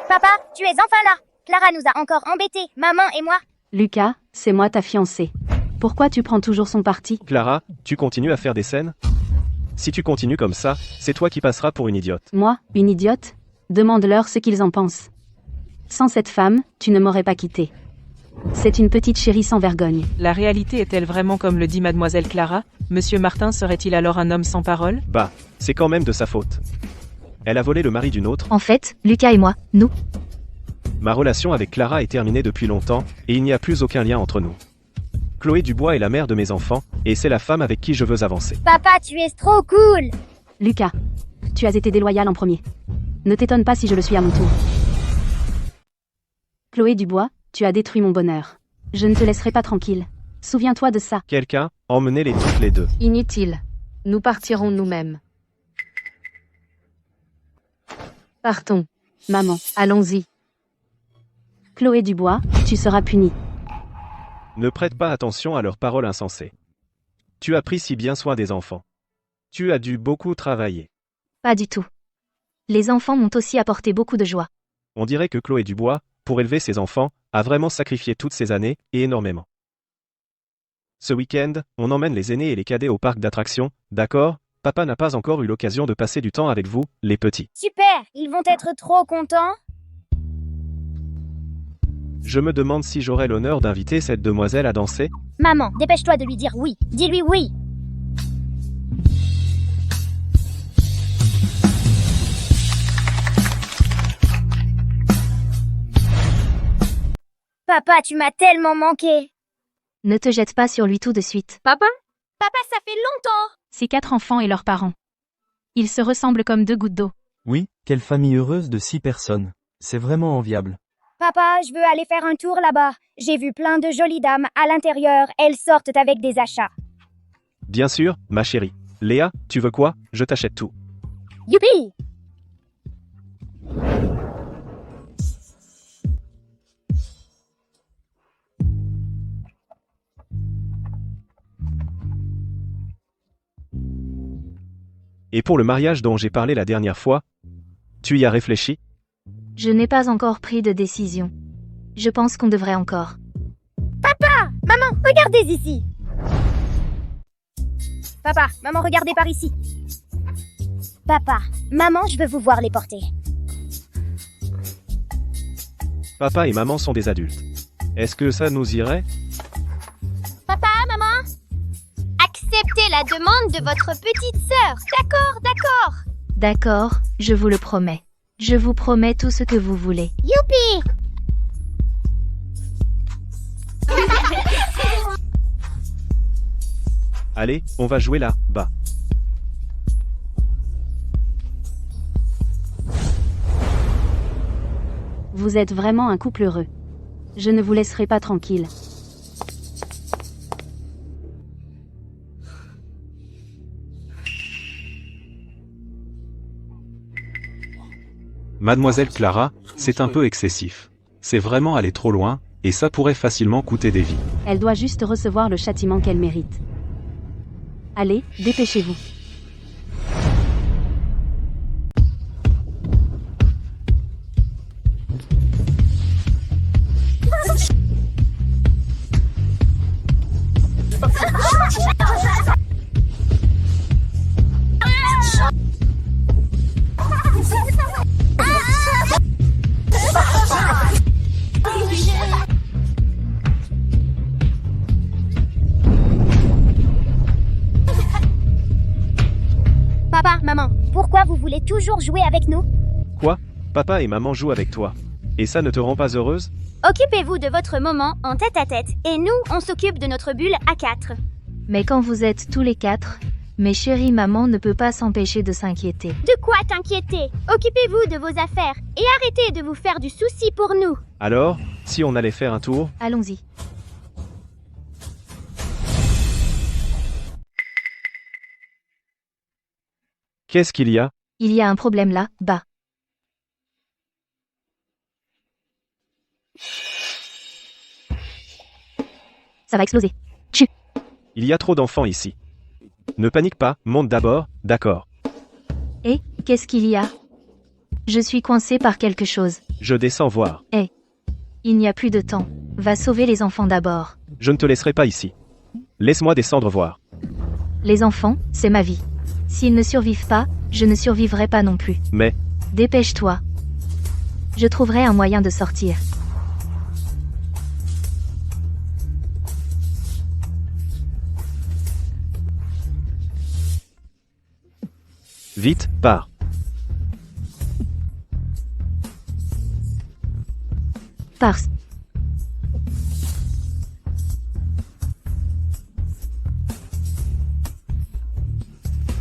Papa, tu es enfin là. Clara nous a encore embêtés, maman et moi. Lucas, c'est moi ta fiancée. Pourquoi tu prends toujours son parti? Clara, tu continues à faire des scènes? Si tu continues comme ça, c'est toi qui passeras pour une idiote. Moi, une idiote? Demande-leur ce qu'ils en pensent. Sans cette femme, tu ne m'aurais pas quitté. C'est une petite chérie sans vergogne. La réalité est-elle vraiment comme le dit mademoiselle Clara? Monsieur Martin serait-il alors un homme sans parole? Bah, c'est quand même de sa faute. Elle a volé le mari d'une autre. En fait, Lucas et moi, nous. Ma relation avec Clara est terminée depuis longtemps, et il n'y a plus aucun lien entre nous. Chloé Dubois est la mère de mes enfants, et c'est la femme avec qui je veux avancer. Papa, tu es trop cool. Lucas, tu as été déloyal en premier. Ne t'étonne pas si je le suis à mon tour. Chloé Dubois, tu as détruit mon bonheur. Je ne te laisserai pas tranquille. Souviens-toi de ça. Quelqu'un, emmenez-les toutes les deux. Inutile. Nous partirons nous-mêmes. Partons. Maman. Allons-y. Chloé Dubois, tu seras punie. Ne prête pas attention à leurs paroles insensées. Tu as pris si bien soin des enfants. Tu as dû beaucoup travailler. Pas du tout. Les enfants m'ont aussi apporté beaucoup de joie. On dirait que Chloé Dubois, pour élever ses enfants, a vraiment sacrifié toutes ces années, et énormément. Ce week-end, on emmène les aînés et les cadets au parc d'attractions, d'accord? Papa n'a pas encore eu l'occasion de passer du temps avec vous, les petits. Super, ils vont être trop contents. Je me demande si j'aurai l'honneur d'inviter cette demoiselle à danser. Maman, dépêche-toi de lui dire oui. Dis-lui oui. Papa, tu m'as tellement manqué. Ne te jette pas sur lui tout de suite. Papa? Papa, ça fait longtemps. Ces 4 enfants et leurs parents. Ils se ressemblent comme 2 gouttes d'eau. Oui, quelle famille heureuse de 6 personnes. C'est vraiment enviable. Papa, je veux aller faire un tour là-bas. J'ai vu plein de jolies dames à l'intérieur. Elles sortent avec des achats. Bien sûr, ma chérie. Léa, tu veux quoi? Je t'achète tout. Youpi! Et pour le mariage dont j'ai parlé la dernière fois, tu y as réfléchi? Je n'ai pas encore pris de décision. Je pense qu'on devrait encore. Maman, regardez ici. Papa, maman, regardez par ici. Papa, maman, je veux vous voir les porter. Papa et maman sont des adultes. Est-ce que ça nous irait? Papa, maman, acceptez la demande de votre petite sœur. D'accord, d'accord. D'accord, je vous le promets. Je vous promets tout ce que vous voulez. Youpi! Allez, on va jouer là, bas. Vous êtes vraiment un couple heureux. Je ne vous laisserai pas tranquille. Mademoiselle Clara, c'est un peu excessif. C'est vraiment aller trop loin, et ça pourrait facilement coûter des vies. Elle doit juste recevoir le châtiment qu'elle mérite. Allez, dépêchez-vous. Papa, maman, pourquoi vous voulez toujours jouer avec nous? Quoi? Papa et maman jouent avec toi. Et ça ne te rend pas heureuse? Occupez-vous de votre moment en tête-à-tête, et nous, on s'occupe de notre bulle à 4. Mais quand vous êtes tous les 4, mes chéries maman ne peut pas s'empêcher de s'inquiéter. De quoi t'inquiéter? Occupez-vous de vos affaires, et arrêtez de vous faire du souci pour nous. Alors, si on allait faire un tour? Allons-y. Qu'est-ce qu'il y a? Il y a un problème là, bas. Ça va exploser. Il y a trop d'enfants ici. Ne panique pas, monte d'abord, d'accord. Et, qu'est-ce qu'il y a? Je suis coincée par quelque chose. Je descends voir. Il n'y a plus de temps. Va sauver les enfants d'abord. Je ne te laisserai pas ici. Laisse-moi descendre voir. Les enfants, c'est ma vie. S'ils ne survivent pas, je ne survivrai pas non plus. Mais, Dépêche-toi. Je trouverai un moyen de sortir. vite, pars. Parce.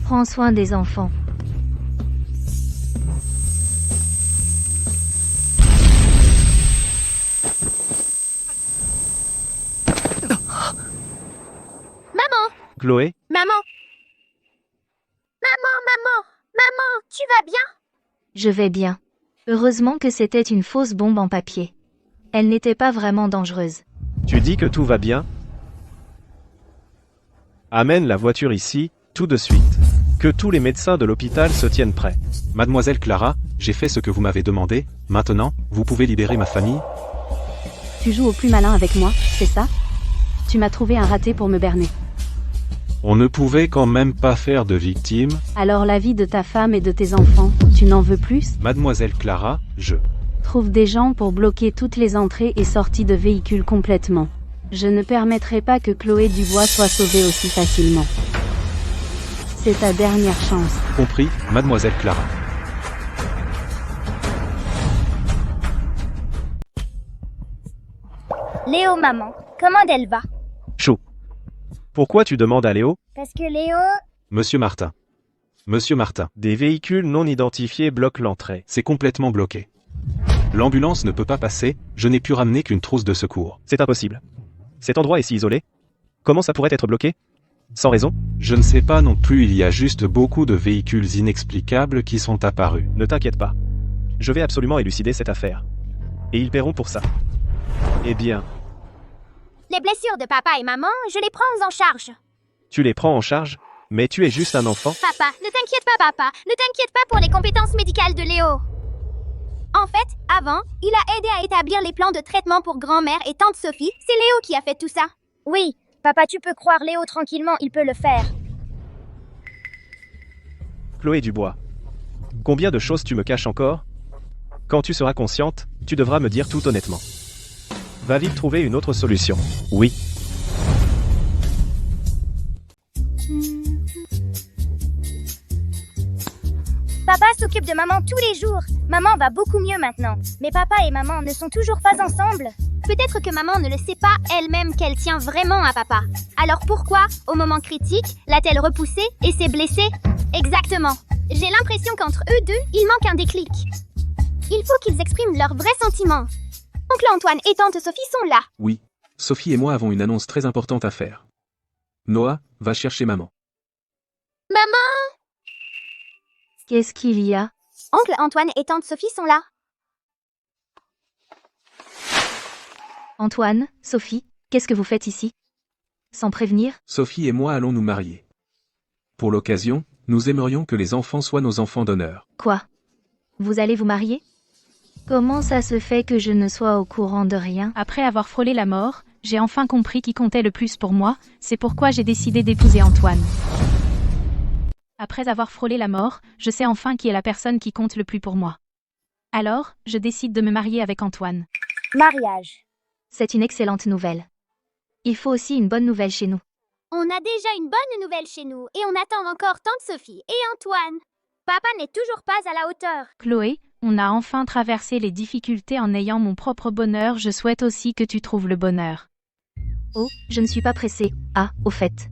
Prends soin des enfants. Chloé, Maman. Maman, tu vas bien? Je vais bien. Heureusement que c'était une fausse bombe en papier. Elle n'était pas vraiment dangereuse. tu dis que tout va bien? Amène la voiture ici, tout de suite. Que tous les médecins de l'hôpital se tiennent prêts. Mademoiselle Clara, j'ai fait ce que vous m'avez demandé, maintenant, vous pouvez libérer ma famille? Tu joues au plus malin avec moi, c'est ça? Tu m'as trouvé un raté pour me berner. On ne pouvait quand même pas faire de victime. Alors la vie de ta femme et de tes enfants, tu n'en veux plus? Mademoiselle Clara, je... Trouve des gens pour bloquer toutes les entrées et sorties de véhicules complètement. Je ne permettrai pas que Chloé Dubois soit sauvée aussi facilement. C'est ta dernière chance. Compris, Mademoiselle Clara. Léo, maman, comment elle va? Chou. Pourquoi tu demandes à Léo? Parce que Léo... Monsieur Martin. Monsieur Martin, Des véhicules non identifiés bloquent l'entrée. c'est complètement bloqué. L'ambulance ne peut pas passer, je n'ai pu ramener qu'une trousse de secours. C'est impossible. Cet endroit est si isolé. Comment ça pourrait être bloqué? Sans raison? Je ne sais pas non plus, il y a juste beaucoup de véhicules inexplicables qui sont apparus. Ne t'inquiète pas. Je vais absolument élucider cette affaire. Et ils paieront pour ça. Eh bien, Les blessures de papa et maman, je les prends en charge. tu les prends en charge? Mais tu es juste un enfant? Papa, ne t'inquiète pas, papa. Ne t'inquiète pas pour les compétences médicales de Léo. En fait, avant, il a aidé à établir les plans de traitement pour grand-mère et tante Sophie. C'est Léo qui a fait tout ça. Oui, papa, tu peux croire Léo tranquillement, il peut le faire. Chloé Dubois. Combien de choses tu me caches encore? Quand tu seras consciente, tu devras me dire tout honnêtement. Va vite trouver une autre solution. Oui. Papa s'occupe de maman tous les jours. Maman va beaucoup mieux maintenant. Mais papa et maman ne sont toujours pas ensemble. Peut-être que maman ne le sait pas elle-même qu'elle tient vraiment à papa. Alors pourquoi, au moment critique, l'a-t-elle repoussé et s'est blessée? Exactement. J'ai l'impression qu'entre eux deux, il manque un déclic. Il faut qu'ils expriment leurs vrais sentiments. Oncle Antoine et tante Sophie sont là. Oui, Sophie et moi avons une annonce très importante à faire. Noah, va chercher maman. Maman! Qu'est-ce qu'il y a? Oncle Antoine et tante Sophie sont là. Antoine, Sophie, qu'est-ce que vous faites ici? Sans prévenir? Sophie et moi allons nous marier. Pour l'occasion, nous aimerions que les enfants soient nos enfants d'honneur. Quoi? Vous allez vous marier? Comment ça se fait que je ne sois au courant de rien? Après avoir frôlé la mort, j'ai enfin compris qui comptait le plus pour moi, c'est pourquoi j'ai décidé d'épouser Antoine. Après avoir frôlé la mort, je sais enfin qui est la personne qui compte le plus pour moi. Alors, je décide de me marier avec Antoine. Mariage. C'est une excellente nouvelle. Il faut aussi une bonne nouvelle chez nous. On a déjà une bonne nouvelle chez nous et on attend encore tante Sophie et Antoine. Papa n'est toujours pas à la hauteur. Chloé, on a enfin traversé les difficultés en ayant mon propre bonheur, je souhaite aussi que tu trouves le bonheur. Oh, je ne suis pas pressée. Ah, au fait.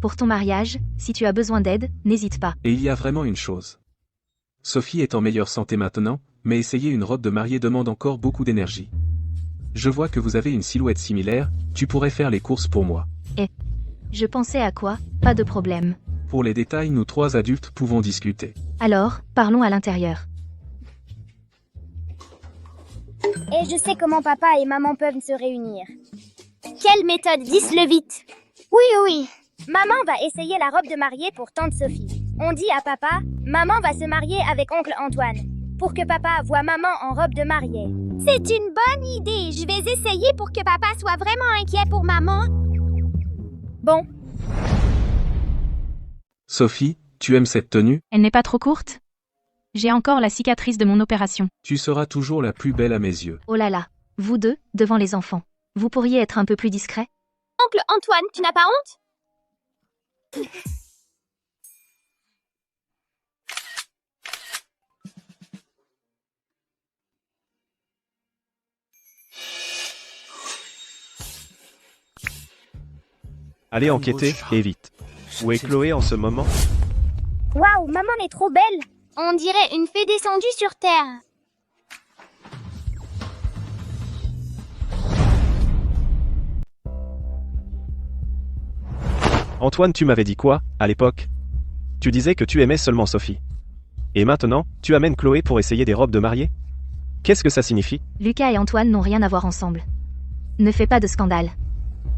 Pour ton mariage, si tu as besoin d'aide, n'hésite pas. Et il y a vraiment une chose. Sophie est en meilleure santé maintenant, mais essayer une robe de mariée demande encore beaucoup d'énergie. Je vois que vous avez une silhouette similaire, tu pourrais faire les courses pour moi. Je pensais à quoi? Pas de problème. Pour les détails, nous trois adultes pouvons discuter. Alors, parlons à l'intérieur. Et je sais comment papa et maman peuvent se réunir. Quelle méthode? Dis-le vite. Oui, oui. Maman va essayer la robe de mariée pour tante Sophie. On dit à papa, maman va se marier avec oncle Antoine. Pour que papa voie maman en robe de mariée. C'est une bonne idée. Je vais essayer pour que papa soit vraiment inquiet pour maman. Bon. Sophie, tu aimes cette tenue? Elle n'est pas trop courte? J'ai encore la cicatrice de mon opération. Tu seras toujours la plus belle à mes yeux. Oh là là, vous deux, devant les enfants. Vous pourriez être un peu plus discret? Oncle Antoine, tu n'as pas honte? Allez enquêter, et vite. Où est Chloé en ce moment? Waouh, maman est trop belle. On dirait une fée descendue sur terre. Antoine, tu m'avais dit quoi, à l'époque? Tu disais que tu aimais seulement Sophie. Et maintenant, tu amènes Chloé pour essayer des robes de mariée? Qu'est-ce que ça signifie? Lucas et Antoine n'ont rien à voir ensemble. Ne fais pas de scandale.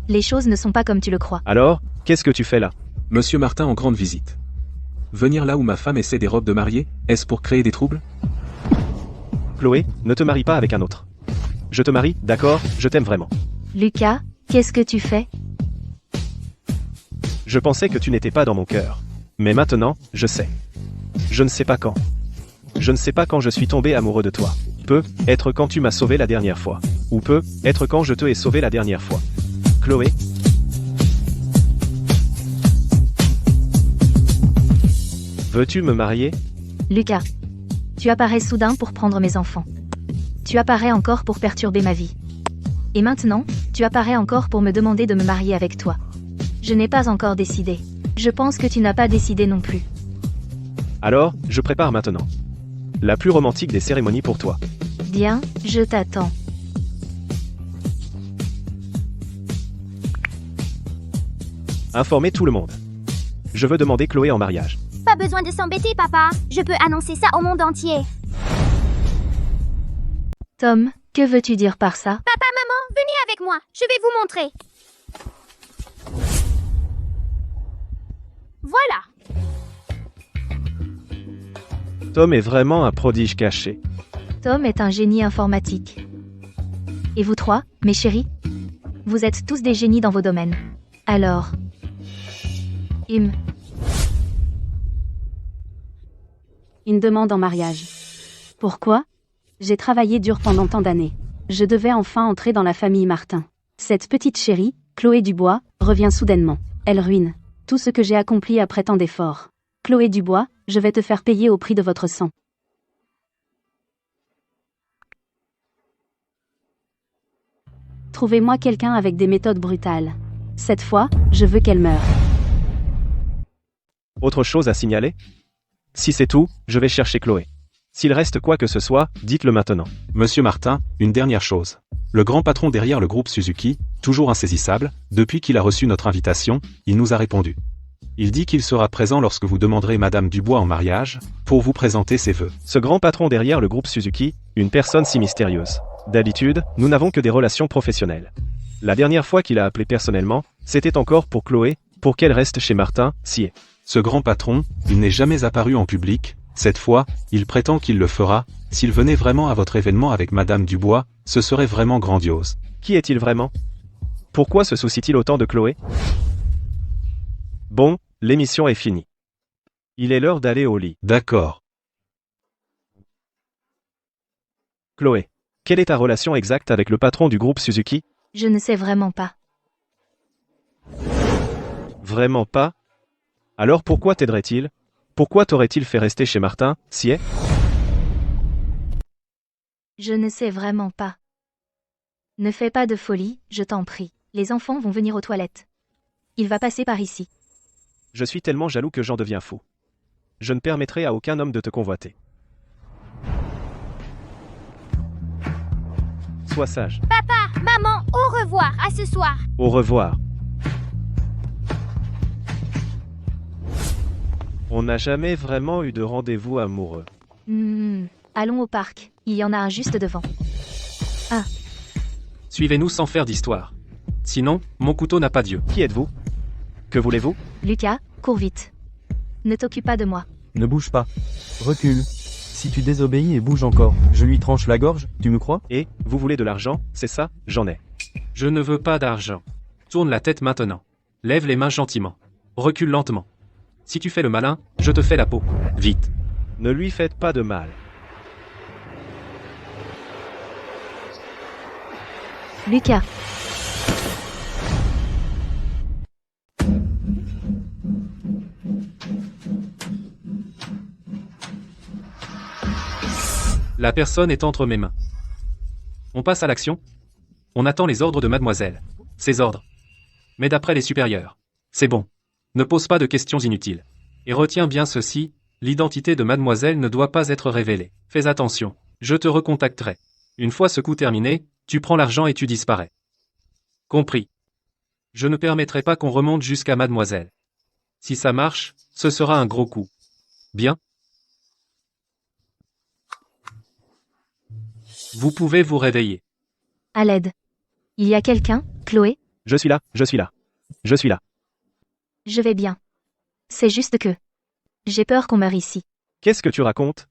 Les choses ne sont pas comme tu le crois. Alors, qu'est-ce que tu fais là? Monsieur Martin en grande visite. Venir là où ma femme essaie des robes de mariée, est-ce pour créer des troubles? Chloé, ne te marie pas avec un autre. Je te marie, d'accord, je t'aime vraiment. Lucas, qu'est-ce que tu fais? Je pensais que tu n'étais pas dans mon cœur. Mais maintenant, je sais. Je ne sais pas quand. Je ne sais pas quand je suis tombé amoureux de toi. Peut être quand tu m'as sauvé la dernière fois. Ou peut être quand je te ai sauvé la dernière fois. Chloé. Veux-tu me marier? Lucas, tu apparais soudain pour prendre mes enfants. Tu apparais encore pour perturber ma vie. Et maintenant, tu apparais encore pour me demander de me marier avec toi. Je n'ai pas encore décidé. Je pense que tu n'as pas décidé non plus. Alors, je prépare maintenant. La plus romantique des cérémonies pour toi. Bien, je t'attends. Informez tout le monde. Je veux demander Chloé en mariage. Pas besoin de s'embêter, papa. Je peux annoncer ça au monde entier. Tom, que veux-tu dire par ça? Papa, maman, venez avec moi. Je vais vous montrer. Voilà. Tom est vraiment un prodige caché. Tom est un génie informatique. Et vous trois, mes chéris? Vous êtes tous des génies dans vos domaines. Alors... Une demande en mariage. Pourquoi? J'ai travaillé dur pendant tant d'années. Je devais enfin entrer dans la famille Martin. Cette petite chérie, Chloé Dubois, revient soudainement. Elle ruine tout ce que j'ai accompli après tant d'efforts. Chloé Dubois, je vais te faire payer au prix de votre sang. Trouvez-moi quelqu'un avec des méthodes brutales. Cette fois, je veux qu'elle meure. Autre chose à signaler? Si c'est tout, je vais chercher Chloé. S'il reste quoi que ce soit, dites-le maintenant. Monsieur Martin, une dernière chose. Le grand patron derrière le groupe Suzuki, toujours insaisissable, depuis qu'il a reçu notre invitation, il nous a répondu. Il dit qu'il sera présent lorsque vous demanderez Madame Dubois en mariage, pour vous présenter ses vœux. Ce grand patron derrière le groupe Suzuki, une personne si mystérieuse. D'habitude, nous n'avons que des relations professionnelles. La dernière fois qu'il a appelé personnellement, c'était encore pour Chloé, pour qu'elle reste chez Martin, si. Ce grand patron, il n'est jamais apparu en public, cette fois, il prétend qu'il le fera, s'il venait vraiment à votre événement avec Madame Dubois, ce serait vraiment grandiose. Qui est-il vraiment? Pourquoi se soucie-t-il autant de Chloé? Bon, l'émission est finie. Il est l'heure d'aller au lit. D'accord. Chloé, quelle est ta relation exacte avec le patron du groupe Suzuki? Je ne sais vraiment pas. Vraiment pas? Alors pourquoi t'aiderait-il? Pourquoi t'aurait-il fait rester chez Martin, si est? Je ne sais vraiment pas. Ne fais pas de folie, je t'en prie. Les enfants vont venir aux toilettes. Il va passer par ici. Je suis tellement jaloux que j'en deviens fou. Je ne permettrai à aucun homme de te convoiter. Sois sage. Papa, maman, au revoir, à ce soir. Au revoir. On n'a jamais vraiment eu de rendez-vous amoureux. Allons au parc, il y en a un juste devant. Ah. Suivez-nous sans faire d'histoire. Sinon, mon couteau n'a pas d'yeux. Qui êtes-vous? Que voulez-vous? Lucas, cours vite. Ne t'occupe pas de moi. Ne bouge pas. Recule. Si tu désobéis et bouges encore, je lui tranche la gorge, tu me crois? Et, vous voulez de l'argent, c'est ça? J'en ai. Je ne veux pas d'argent. Tourne la tête maintenant. Lève les mains gentiment. Recule lentement. Si tu fais le malin, je te fais la peau. Vite. Ne lui faites pas de mal. Lucas. La personne est entre mes mains. On passe à l'action. On attend les ordres de mademoiselle. Ses ordres. Mais d'après les supérieurs. C'est bon. Ne pose pas de questions inutiles. Et retiens bien ceci, l'identité de mademoiselle ne doit pas être révélée. Fais attention. Je te recontacterai. Une fois ce coup terminé, tu prends l'argent et tu disparais. Compris. Je ne permettrai pas qu'on remonte jusqu'à mademoiselle. Si ça marche, ce sera un gros coup. Bien? Vous pouvez vous réveiller. À l'aide. Il y a quelqu'un, Chloé? Je suis là, je suis là. Je suis là. Je vais bien. C'est juste que... j'ai peur qu'on meure ici. Qu'est-ce que tu racontes?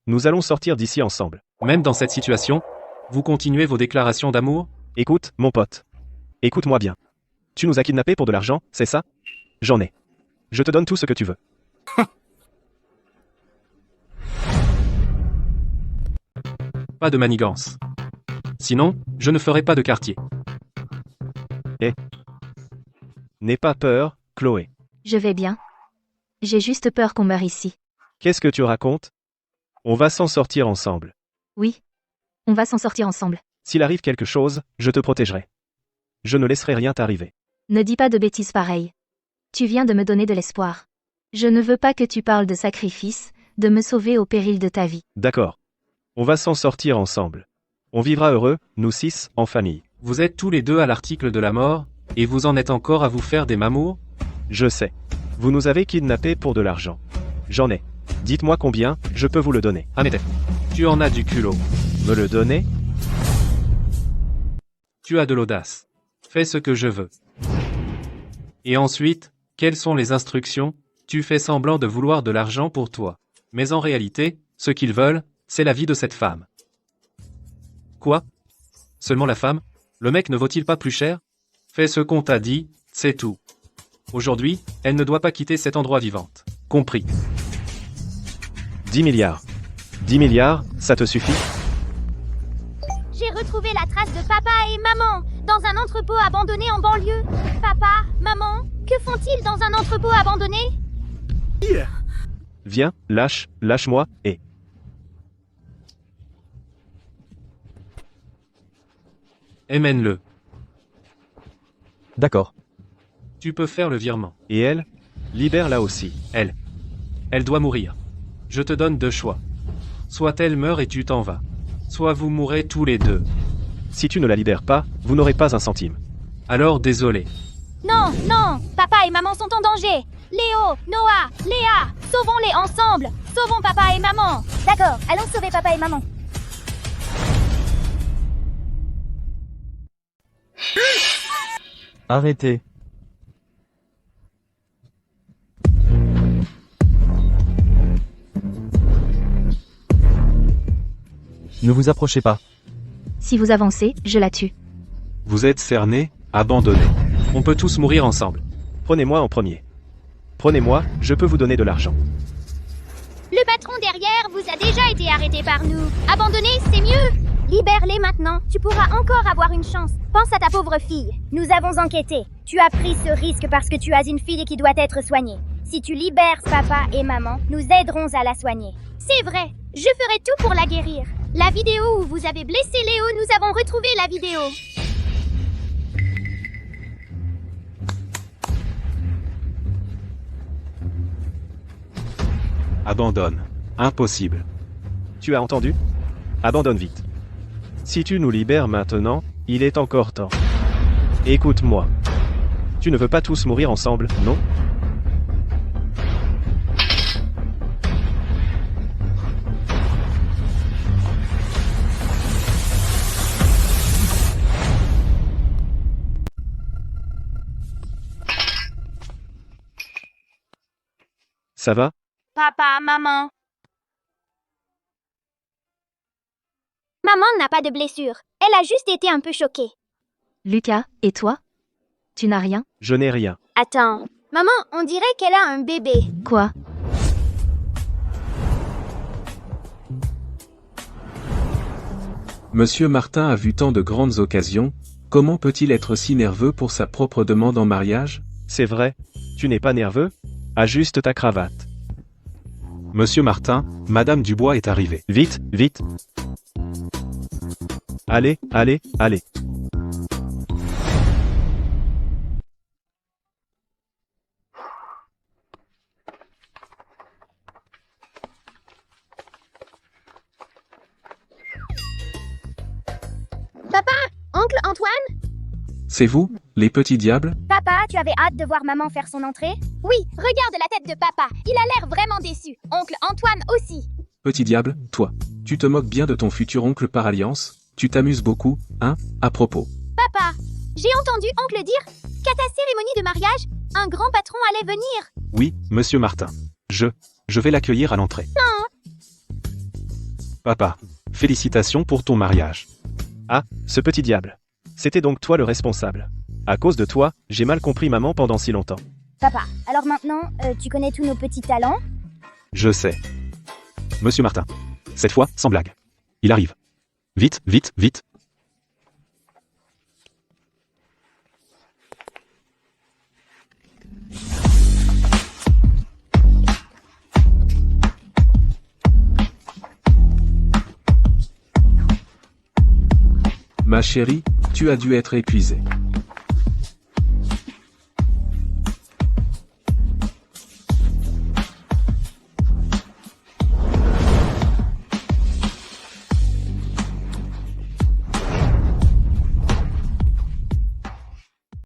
Nous allons sortir d'ici ensemble. Même dans cette situation, vous continuez vos déclarations d'amour? Écoute, mon pote. Écoute-moi bien. Tu nous as kidnappés pour de l'argent, c'est ça? J'en ai. Je te donne tout ce que tu veux. Pas de manigance. Sinon, je ne ferai pas de quartier. N'aie pas peur, Chloé. Je vais bien. J'ai juste peur qu'on meure ici. Qu'est-ce que tu racontes? On va s'en sortir ensemble. Oui. On va s'en sortir ensemble. S'il arrive quelque chose, je te protégerai. Je ne laisserai rien t'arriver. Ne dis pas de bêtises pareilles. Tu viens de me donner de l'espoir. Je ne veux pas que tu parles de sacrifice, de me sauver au péril de ta vie. D'accord. On va s'en sortir ensemble. On vivra heureux, nous 6, en famille. Vous êtes tous les deux à l'article de la mort, et vous en êtes encore à vous faire des mamours? Je sais. Vous nous avez kidnappés pour de l'argent. J'en ai. Dites-moi combien, je peux vous le donner. Amédée. Tu en as du culot. Me le donner? Tu as de l'audace. Fais ce que je veux. Et ensuite, quelles sont les instructions? Tu fais semblant de vouloir de l'argent pour toi. Mais en réalité, ce qu'ils veulent, c'est la vie de cette femme. Quoi? Seulement la femme? Le mec ne vaut-il pas plus cher? Fais ce qu'on t'a dit, c'est tout. Aujourd'hui, elle ne doit pas quitter cet endroit vivante. Compris. 10 milliards. 10 milliards, ça te suffit? J'ai retrouvé la trace de papa et maman dans un entrepôt abandonné en banlieue. Papa, maman, que font-ils dans un entrepôt abandonné? Viens, lâche-moi, et... Émène-le. D'accord. Tu peux faire le virement. Et elle? Libère-la aussi. Elle. Elle doit mourir. Je te donne deux choix. Soit elle meurt et tu t'en vas. Soit vous mourrez tous les deux. Si tu ne la libères pas, vous n'aurez pas un centime. Alors désolé. Non, non, papa et maman sont en danger. Léo, Noah, Léa, sauvons-les ensemble. Sauvons papa et maman. D'accord, allons sauver papa et maman. Arrêtez. Ne vous approchez pas. Si vous avancez, je la tue. Vous êtes cerné, abandonné. On peut tous mourir ensemble. Prenez-moi en premier. Prenez-moi, je peux vous donner de l'argent. Le patron derrière vous a déjà été arrêté par nous. Abandonner, c'est mieux. Libère-les maintenant. Tu pourras encore avoir une chance. Pense à ta pauvre fille. Nous avons enquêté. Tu as pris ce risque parce que tu as une fille qui doit être soignée. Si tu libères papa et maman, nous aiderons à la soigner. C'est vrai. Je ferai tout pour la guérir. La vidéo où vous avez blessé Léo, nous avons retrouvé la vidéo. Abandonne. Impossible. Tu as entendu? Abandonne vite. Si tu nous libères maintenant, il est encore temps. Écoute-moi. Tu ne veux pas tous mourir ensemble, non? Ça va? Papa, maman. Maman n'a pas de blessure. Elle a juste été un peu choquée. Lucas, et toi? Tu n'as rien? Je n'ai rien. Attends. Maman, on dirait qu'elle a un bébé. Quoi? Monsieur Martin a vu tant de grandes occasions, comment peut-il être si nerveux pour sa propre demande en mariage? C'est vrai? Tu n'es pas nerveux? Ajuste ta cravate. Monsieur Martin, Madame Dubois est arrivée. Vite, vite. Allez, allez, allez. Papa, oncle Antoine? C'est vous, les petits diables? Papa, tu avais hâte de voir maman faire son entrée? Oui, regarde la tête de papa. Il a l'air vraiment déçu. Oncle Antoine aussi. Petit diable, toi. Tu te moques bien de ton futur oncle par alliance, tu t'amuses beaucoup, hein, à propos. Papa, j'ai entendu oncle dire qu'à ta cérémonie de mariage, un grand patron allait venir. Oui, Monsieur Martin. Je vais l'accueillir à l'entrée. Papa, félicitations pour ton mariage. Ah, ce petit diable. C'était donc toi le responsable. À cause de toi, j'ai mal compris maman pendant si longtemps. Papa, alors maintenant, tu connais tous nos petits talents? Je sais. Monsieur Martin. Cette fois, sans blague. Il arrive. Vite, vite, vite. Ma chérie, tu as dû être épuisée.